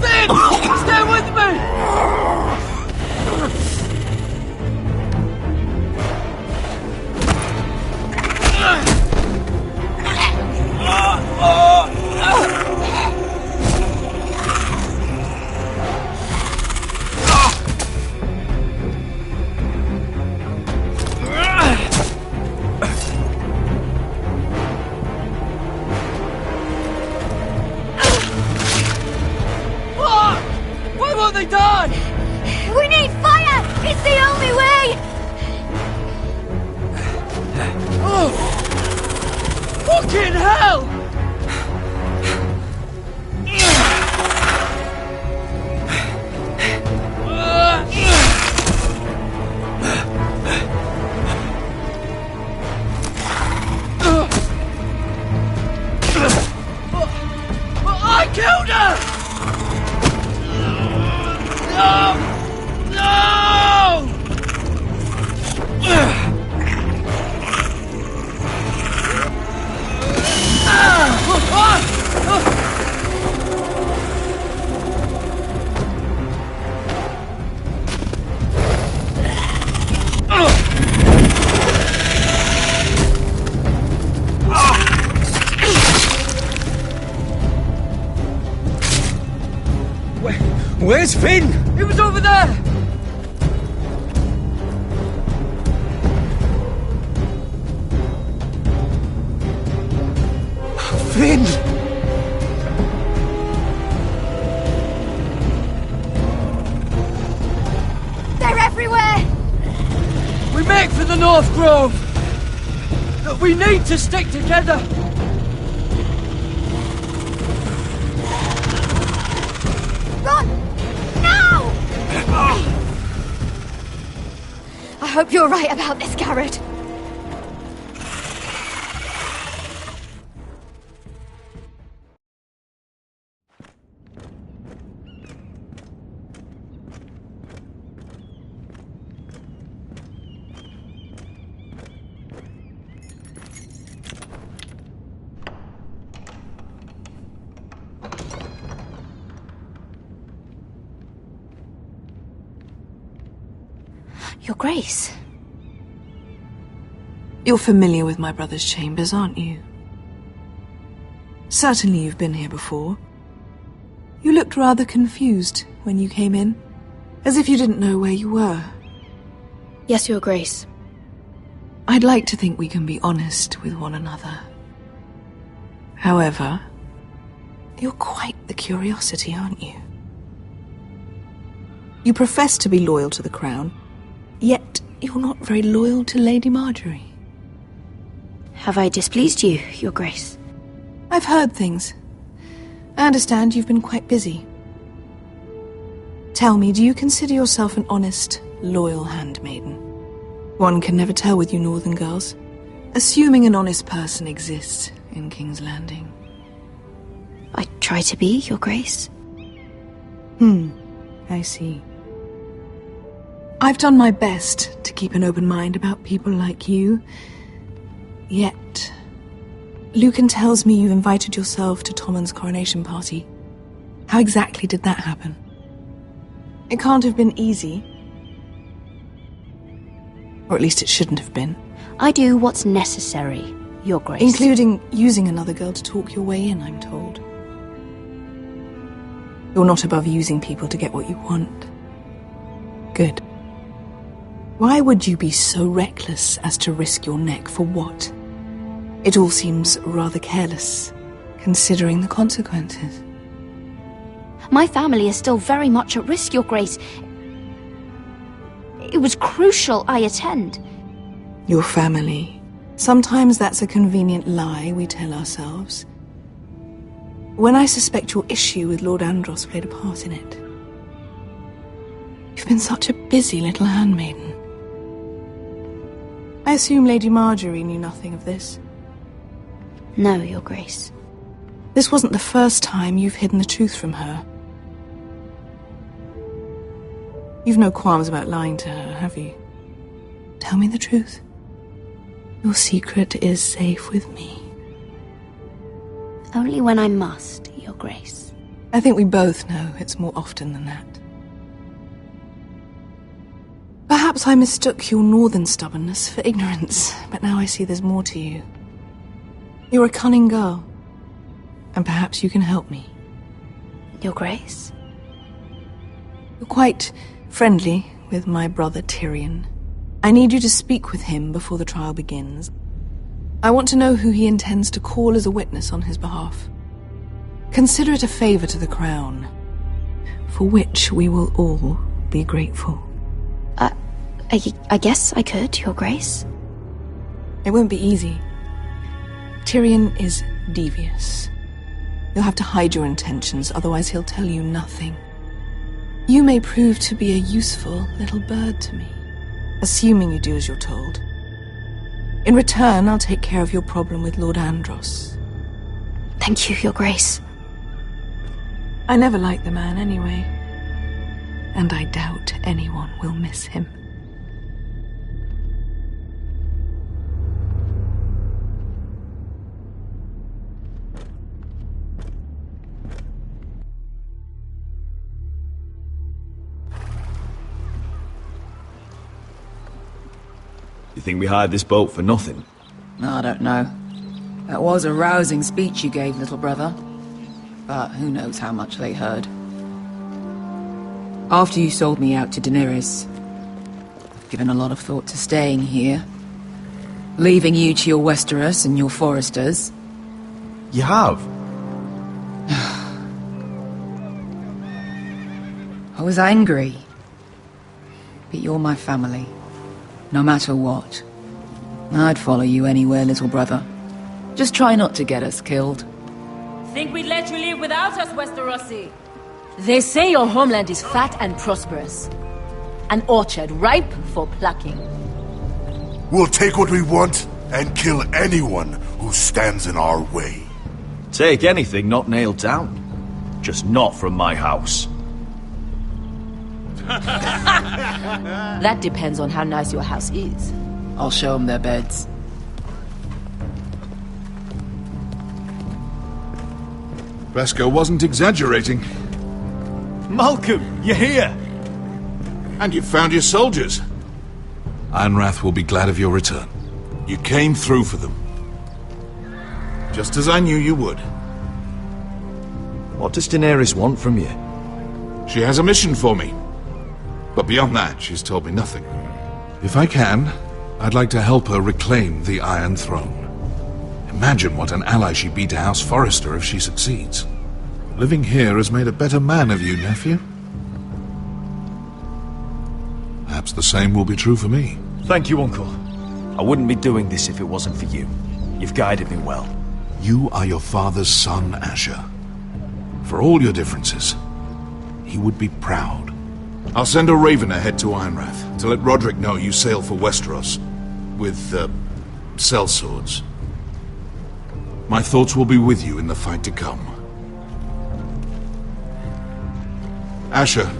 Finn! Stay with me! Why won't they die? We need fire! It's the only way! Oh! Fucking hell! I killed her! No! No! Where's Finn? He was over there! Finn! They're everywhere! We make for the North Grove! But we need to stick together! hope you're right about this, Garrett. Your Grace. You're familiar with my brother's chambers, aren't you? Certainly you've been here before. You looked rather confused when you came in, as if you didn't know where you were. Yes, Your Grace. I'd like to think we can be honest with one another. However, you're quite the curiosity, aren't you? You profess to be loyal to the crown, yet you're not very loyal to Lady Marjorie. Have I displeased you, Your Grace? I've heard things. I understand you've been quite busy. Tell me, do you consider yourself an honest, loyal handmaiden? One can never tell with you northern girls. Assuming an honest person exists in King's Landing. I try to be, Your Grace. I see. I've done my best to keep an open mind about people like you. Yet, Lucan tells me you invited yourself to Tommen's coronation party. How exactly did that happen? It can't have been easy. Or at least it shouldn't have been. I do what's necessary, Your Grace. Including using another girl to talk your way in, I'm told. You're not above using people to get what you want. Good. Why would you be so reckless as to risk your neck for what? It all seems rather careless, considering the consequences. My family is still very much at risk, Your Grace. It was crucial I attend. Your family. Sometimes that's a convenient lie we tell ourselves. When I suspect your issue with Lord Andros played a part in it. You've been such a busy little handmaiden. I assume Lady Marjorie knew nothing of this. No, Your Grace. This wasn't the first time you've hidden the truth from her. You've no qualms about lying to her, have you? Tell me the truth. Your secret is safe with me. Only when I must, Your Grace. I think we both know it's more often than that. Perhaps I mistook your northern stubbornness for ignorance, but now I see there's more to you. You're a cunning girl, and perhaps you can help me. Your Grace? You're quite friendly with my brother Tyrion. I need you to speak with him before the trial begins. I want to know who he intends to call as a witness on his behalf. Consider it a favor to the crown, for which we will all be grateful. I guess I could, Your Grace. It won't be easy. Tyrion is devious. You'll have to hide your intentions, otherwise he'll tell you nothing. You may prove to be a useful little bird to me, assuming you do as you're told. In return, I'll take care of your problem with Lord Andros. Thank you, Your Grace. I never liked the man anyway, and I doubt anyone will miss him. You think we hired this boat for nothing? I don't know. That was a rousing speech you gave, little brother. But who knows how much they heard. After you sold me out to Daenerys, I've given a lot of thought to staying here. Leaving you to your Westeros and your Foresters. You have? I was angry. But you're my family. No matter what. I'd follow you anywhere, little brother. Just try not to get us killed. Think we'd let you leave without us, Westerosi? They say your homeland is fat and prosperous. An orchard ripe for plucking. We'll take what we want and kill anyone who stands in our way. Take anything not nailed down. Just not from my house. That depends on how nice your house is. I'll show them their beds. Beskar wasn't exaggerating. Malcolm, you're here! And you've found your soldiers. Ironrath will be glad of your return. You came through for them. Just as I knew you would. What does Daenerys want from you? She has a mission for me. But beyond that, she's told me nothing. If I can, I'd like to help her reclaim the Iron Throne. Imagine what an ally she'd be to House Forrester if she succeeds. Living here has made a better man of you, nephew. Perhaps the same will be true for me. Thank you, Uncle. I wouldn't be doing this if it wasn't for you. You've guided me well. You are your father's son, Asher. For all your differences, he would be proud. I'll send a raven ahead to Ironrath to let Roderick know you sail for Westeros with, sellswords. My thoughts will be with you in the fight to come. Asher.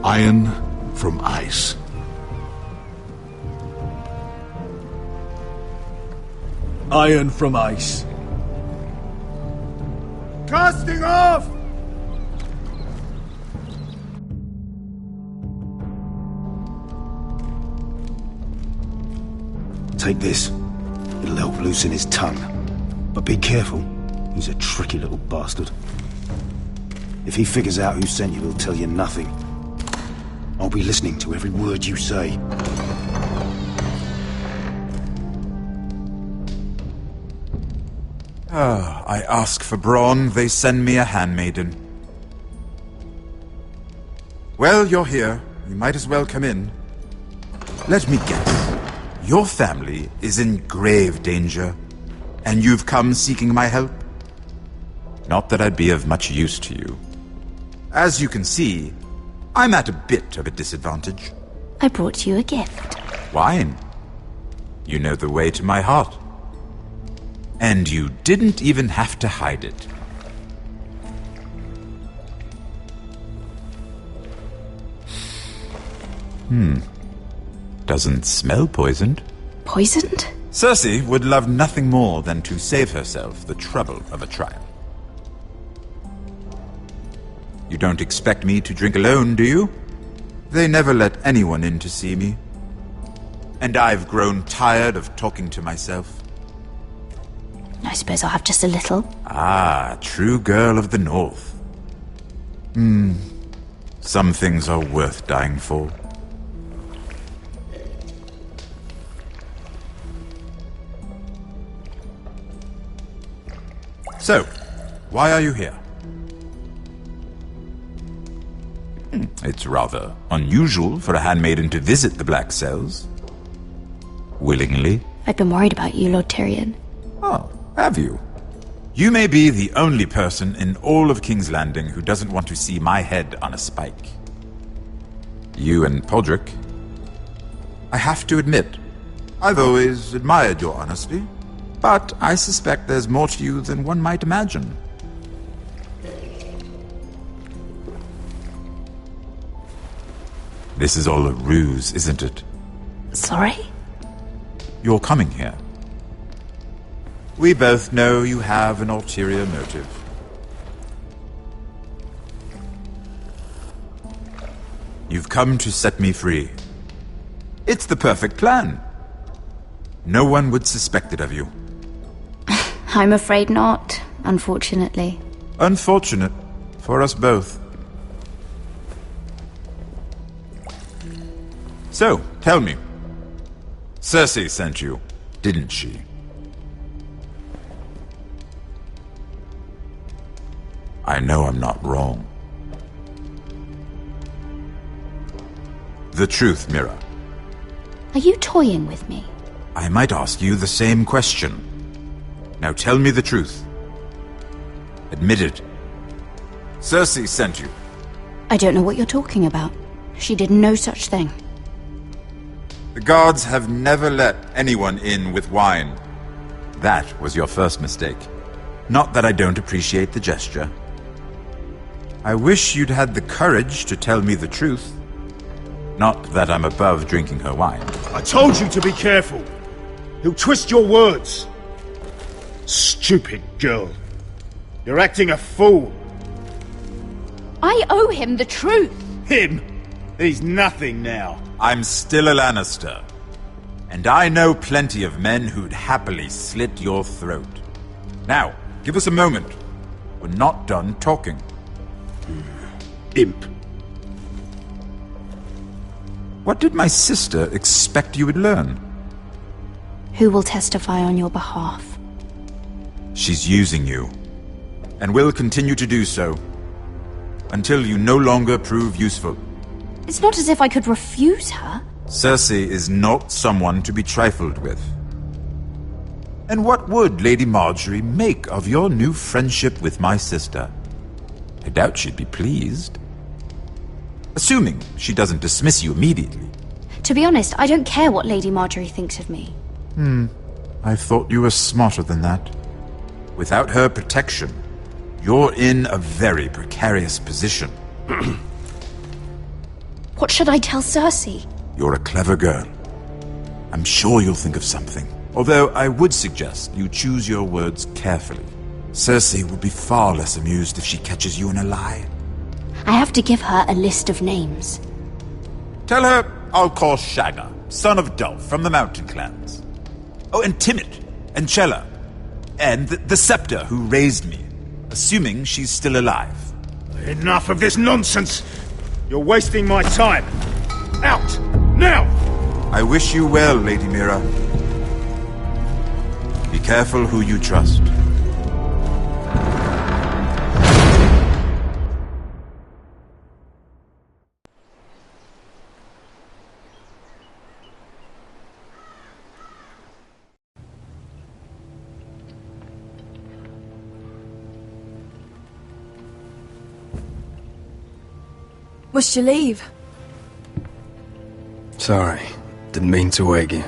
Iron from ice. Iron from ice. Casting off! Take this. It'll help loosen his tongue. But be careful. He's a tricky little bastard. If he figures out who sent you, he'll tell you nothing. I'll be listening to every word you say. I ask for brawn, they send me a handmaiden. Well, you're here. You might as well come in. Let me guess. Your family is in grave danger, and you've come seeking my help? Not that I'd be of much use to you. As you can see, I'm at a bit of a disadvantage. I brought you a gift. Wine. You know the way to my heart. And you didn't even have to hide it. Doesn't smell poisoned. Poisoned? Cersei would love nothing more than to save herself the trouble of a trial. You don't expect me to drink alone, do you? They never let anyone in to see me. And I've grown tired of talking to myself. I suppose I'll have just a little. Ah, true girl of the North. Some things are worth dying for. So, why are you here? It's rather unusual for a handmaiden to visit the Black Cells. Willingly. I've been worried about you, Lord Tyrion. Oh, have you? You may be the only person in all of King's Landing who doesn't want to see my head on a spike. You and Podrick. I have to admit, I've always admired your honesty, but I suspect there's more to you than one might imagine. This is all a ruse, isn't it? Sorry? You're coming here. We both know you have an ulterior motive. You've come to set me free. It's the perfect plan. No one would suspect it of you. I'm afraid not, unfortunately. Unfortunate for us both. So, tell me. Cersei sent you, didn't she? I know I'm not wrong. The truth, Mira. Are you toying with me? I might ask you the same question. Now tell me the truth. Admit it. Cersei sent you. I don't know what you're talking about. She did no such thing. The gods have never let anyone in with wine. That was your first mistake. Not that I don't appreciate the gesture. I wish you'd had the courage to tell me the truth. Not that I'm above drinking her wine. I told you to be careful. He'll twist your words. Stupid girl. You're acting a fool. I owe him the truth. Him? He's nothing now. I'm still a Lannister. And I know plenty of men who'd happily slit your throat. Now, give us a moment. We're not done talking. Imp. What did my sister expect you would learn? Who will testify on your behalf? She's using you. And will continue to do so. Until you no longer prove useful. It's not as if I could refuse her. Cersei is not someone to be trifled with. And what would Lady Marjorie make of your new friendship with my sister? I doubt she'd be pleased. Assuming she doesn't dismiss you immediately. To be honest, I don't care what Lady Marjorie thinks of me. I thought you were smarter than that. Without her protection, you're in a very precarious position. What should I tell Cersei? You're a clever girl. I'm sure you'll think of something. Although I would suggest you choose your words carefully. Cersei will be far less amused if she catches you in a lie. I have to give her a list of names. Tell her I'll call Shagga, son of Dolph from the Mountain Clans. Oh, and Timett, and Chella, and the Scepter who raised me, assuming she's still alive. Enough of this nonsense! You're wasting my time! Out! Now! I wish you well, Lady Mira. Be careful who you trust. Must you leave? Sorry, didn't mean to wake you.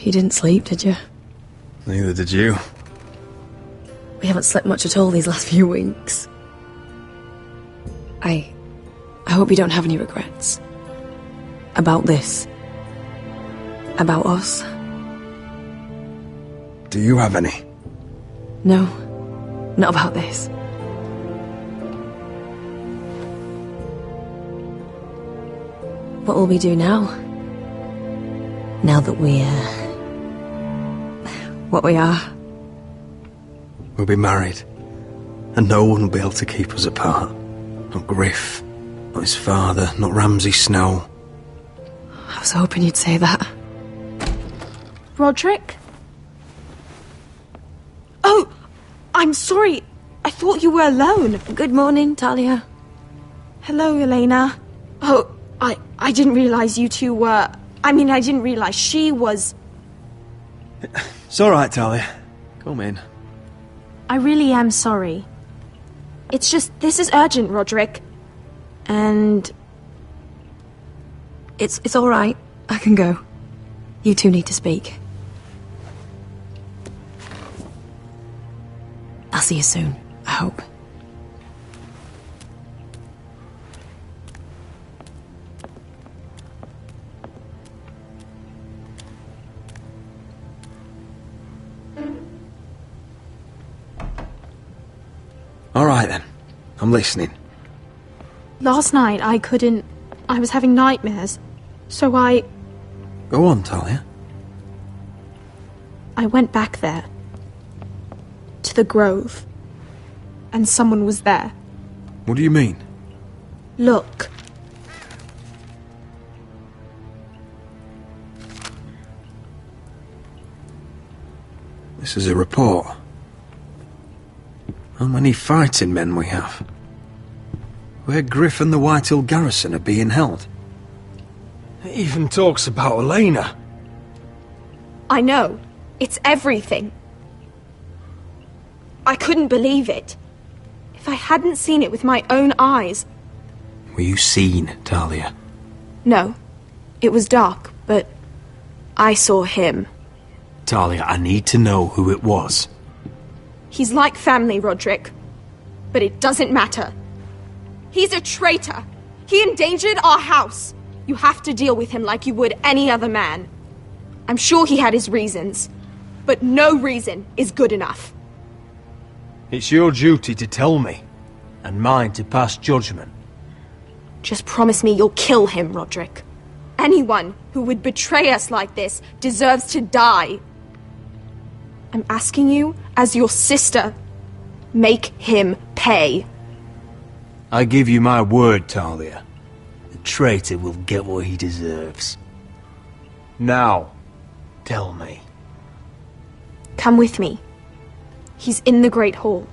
You didn't sleep, did you? Neither did you. We haven't slept much at all these last few weeks. I hope you don't have any regrets. About this. About us. Do you have any? No, not about this. What will we do now? Now that we're... what we are? We'll be married. And no one will be able to keep us apart. Not Griff, not his father, not Ramsay Snow. I was hoping you'd say that. Roderick? Oh! I'm sorry. I thought you were alone. Good morning, Talia. Hello, Elena. Oh, I didn't realize you two were... I mean, I didn't realize she was... It's all right, Talia. Come in. I really am sorry. It's just, this is urgent, Roderick. And... It's all right. I can go. You two need to speak. I'll see you soon, I hope. All right, then. I'm listening. Last night, I couldn't... I was having nightmares. So I Go on, Talia. went back there. To the grove. And someone was there. What do you mean? Look. This is a report. How many fighting men we have? Where Griff and the Whitehill garrison are being held. It even talks about Elena. I know. It's everything. I couldn't believe it. If I hadn't seen it with my own eyes... Were you seen, Talia? No. It was dark, But I saw him. Talia, I need to know who it was. He's like family, Roderick. But it doesn't matter. He's a traitor. He endangered our house. You have to deal with him like you would any other man. I'm sure he had his reasons, but no reason is good enough. It's your duty to tell me, and mine to pass judgment. Just promise me you'll kill him, Roderick. Anyone who would betray us like this deserves to die. I'm asking you, as your sister, make him pay. I give you my word, Talia. The traitor will get what he deserves. Now, tell me. Come with me. He's in the Great Hall.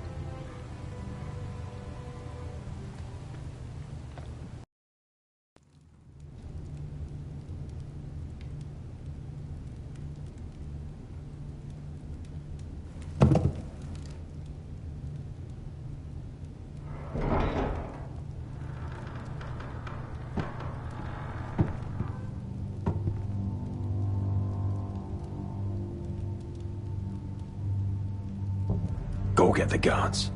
Go get the guards.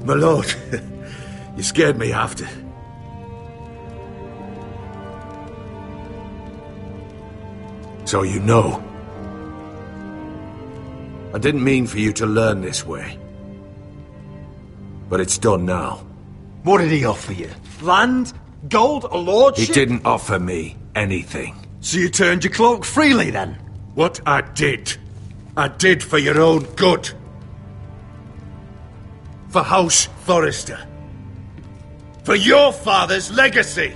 My lord, you scared me after. So you know. I didn't mean for you to learn this way. But it's done now. What did he offer you? Land? Gold? A lordship? He didn't offer me anything. So you turned your cloak freely, then? What I did for your own good. For House Forrester. For your father's legacy.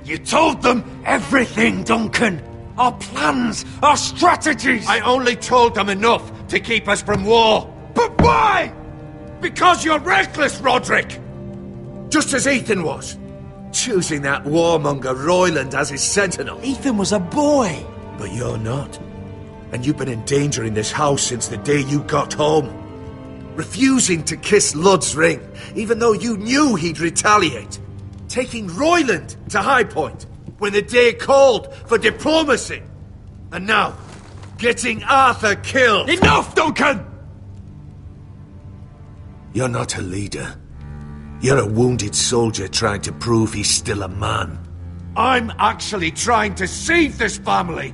You told them everything, Duncan. Our plans, our strategies. I only told them enough to keep us from war. But why? Because you're reckless, Roderick! Just as Ethan was. Choosing that warmonger Royland as his sentinel. Ethan was a boy. But you're not. And you've been endangering this house since the day you got home. Refusing to kiss Lud's ring, even though you knew he'd retaliate. Taking Royland to High Point when the day called for diplomacy. And now, getting Arthur killed. Enough, Duncan! You're not a leader. You're a wounded soldier trying to prove he's still a man. I'm actually trying to save this family.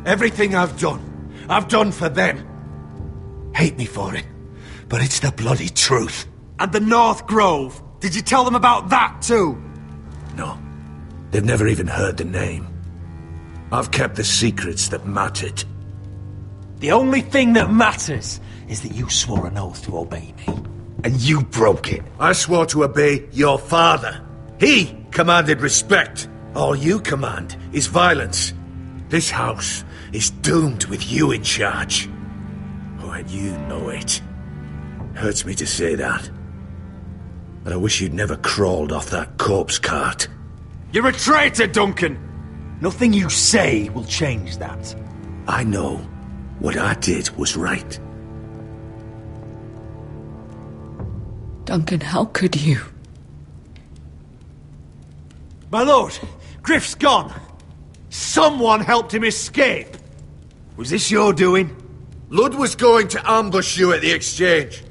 Everything I've done for them. Hate me for it, but it's the bloody truth. And the North Grove? Did you tell them about that too? No. They've never even heard the name. I've kept the secrets that mattered. The only thing that matters is that you swore an oath to obey me. And you broke it. I swore to obey your father. He commanded respect. All you command is violence. This house is doomed with you in charge. Oh, and you know it. Hurts me to say that. But I wish you'd never crawled off that corpse cart. You're a traitor, Duncan! Nothing you say will change that. I know what I did was right. Duncan, how could you? My lord, Griff's gone. Someone helped him escape. Was this your doing? Lud was going to ambush you at the exchange.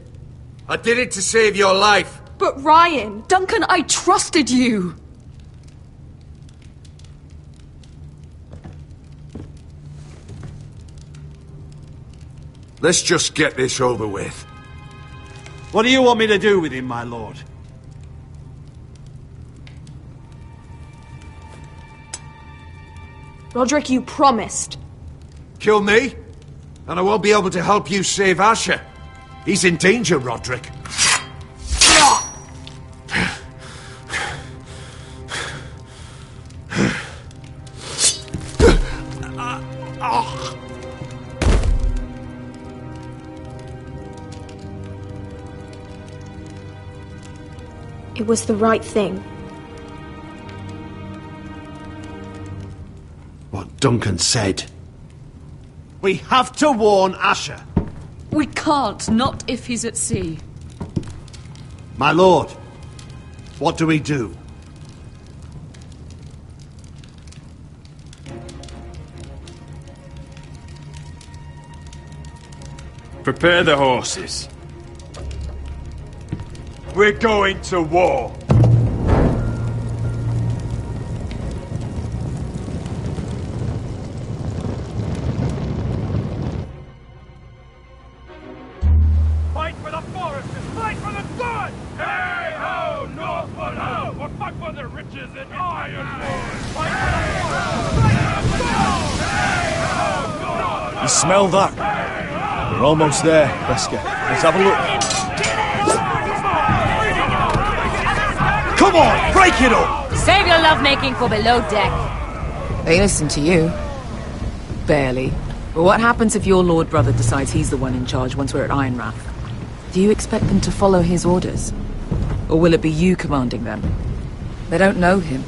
I did it to save your life. But Ryan... Duncan, I trusted you! Let's just get this over with. What do you want me to do with him, my lord? Roderick, you promised. Kill me, and I won't be able to help you save Asher. He's in danger, Roderick. It was the right thing. What Duncan said. We have to warn Asher. We can't, not if he's at sea. My lord, what do we do? Prepare the horses. We're going to war. Fight for the forests and fight for the sun! Hey ho, North for no! Or fight for the riches and iron! Fight for the forests! Hey ho, North! You smell that? We're almost there, Beskha. Let's have a look. Come on, break it up! Save your lovemaking for below deck. They listen to you. Barely. But what happens if your lord brother decides he's the one in charge once we're at Ironrath? Do you expect them to follow his orders? Or will it be you commanding them? They don't know him.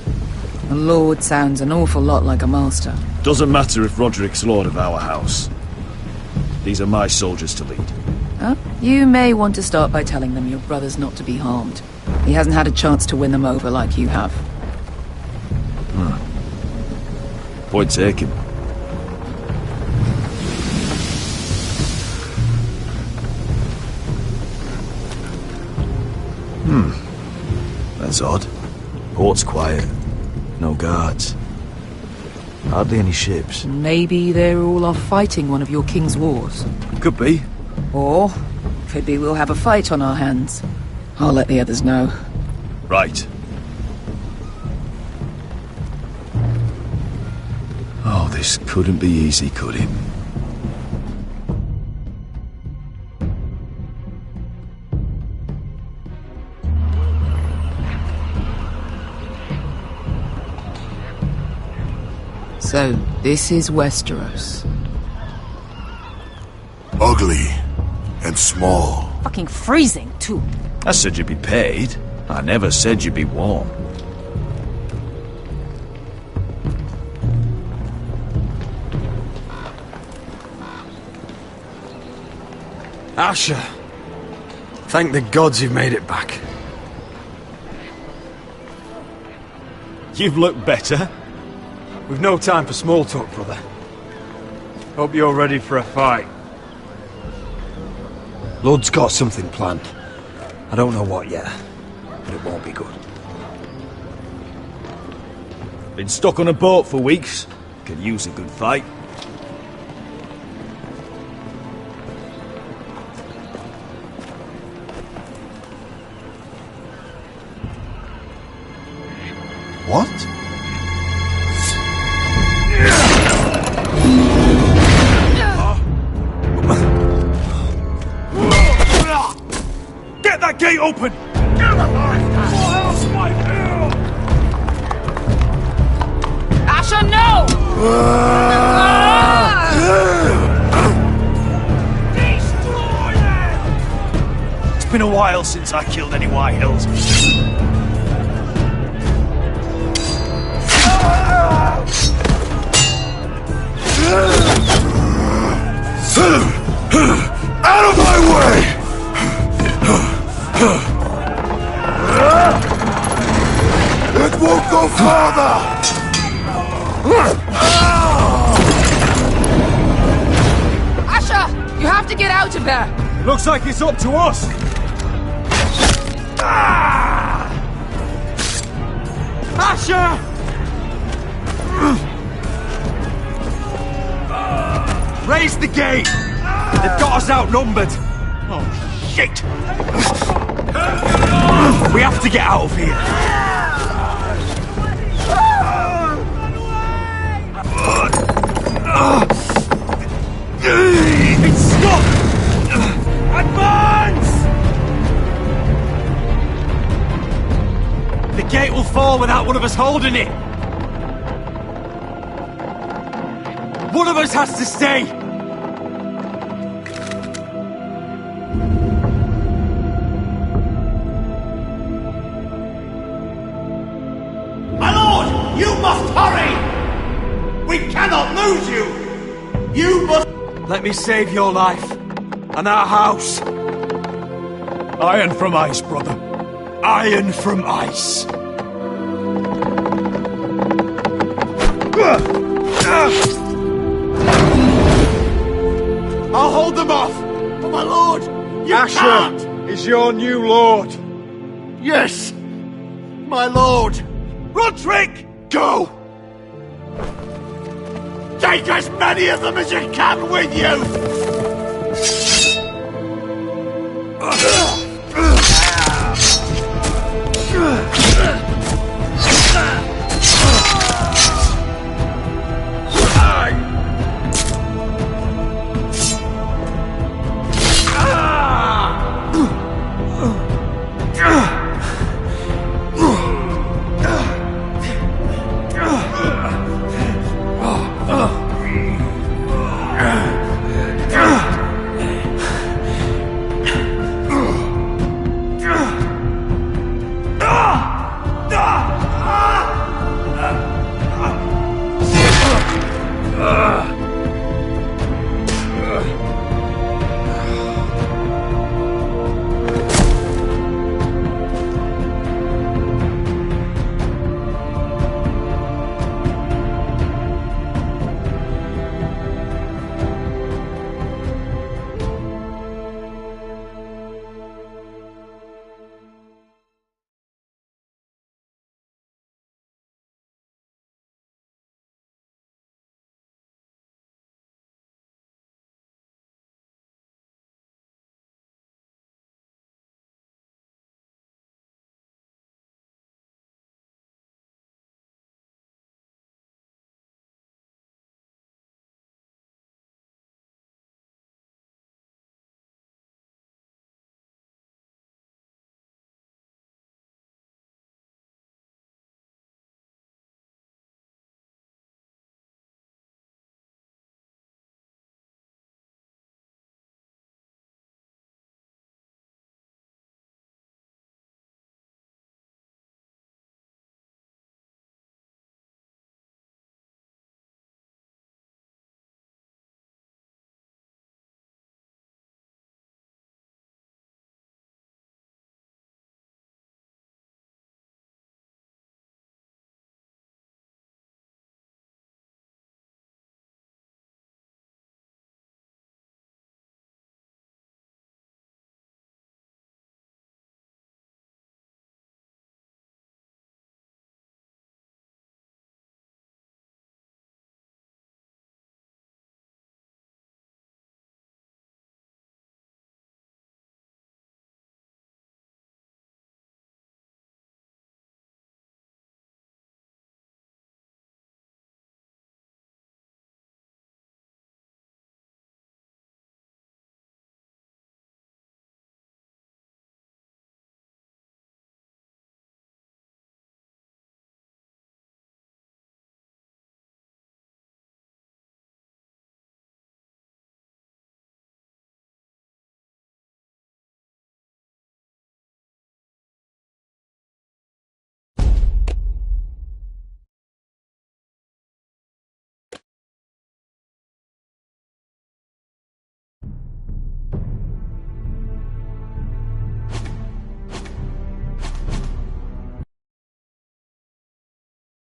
A lord sounds an awful lot like a master. Doesn't matter if Roderick's lord of our house. These are my soldiers to lead. Huh? You may want to start by telling them your brother's not to be harmed. He hasn't had a chance to win them over like you have. Point taken. That's odd. Port's quiet. No guards. Hardly any ships. Maybe they're all off fighting one of your king's wars. Could be. Or could be we'll have a fight on our hands. I'll let the others know. Right. Oh, this couldn't be easy, could it? So, this is Westeros. Ugly and small. Fucking freezing, too. I said you'd be paid. I never said you'd be warm. Asher, thank the gods you've made it back. You've looked better. We've no time for small talk, brother. Hope you're ready for a fight. Lord's got something planned. I don't know what yet, but it won't be good. Been stuck on a boat for weeks. Could use a good fight. What? Get that gate open! Asher, no! It's been a while since I killed any White Hills. Out of my way! It won't go farther! Asher, you have to get out of there! Looks like it's up to us! Asher! Raise the gate! They've got us outnumbered! Oh, shit! We have to get out of here! It's stuck! Advance! The gate will fall without one of us holding it! One of us has to stay! must hurry! We cannot lose you! You must... Let me save your life, and our house. Iron from ice, brother. Iron from ice. I'll hold them off! But my lord, you can't! is your new lord. Yes, my lord. Roderick! Go! Take as many of them as you can with you!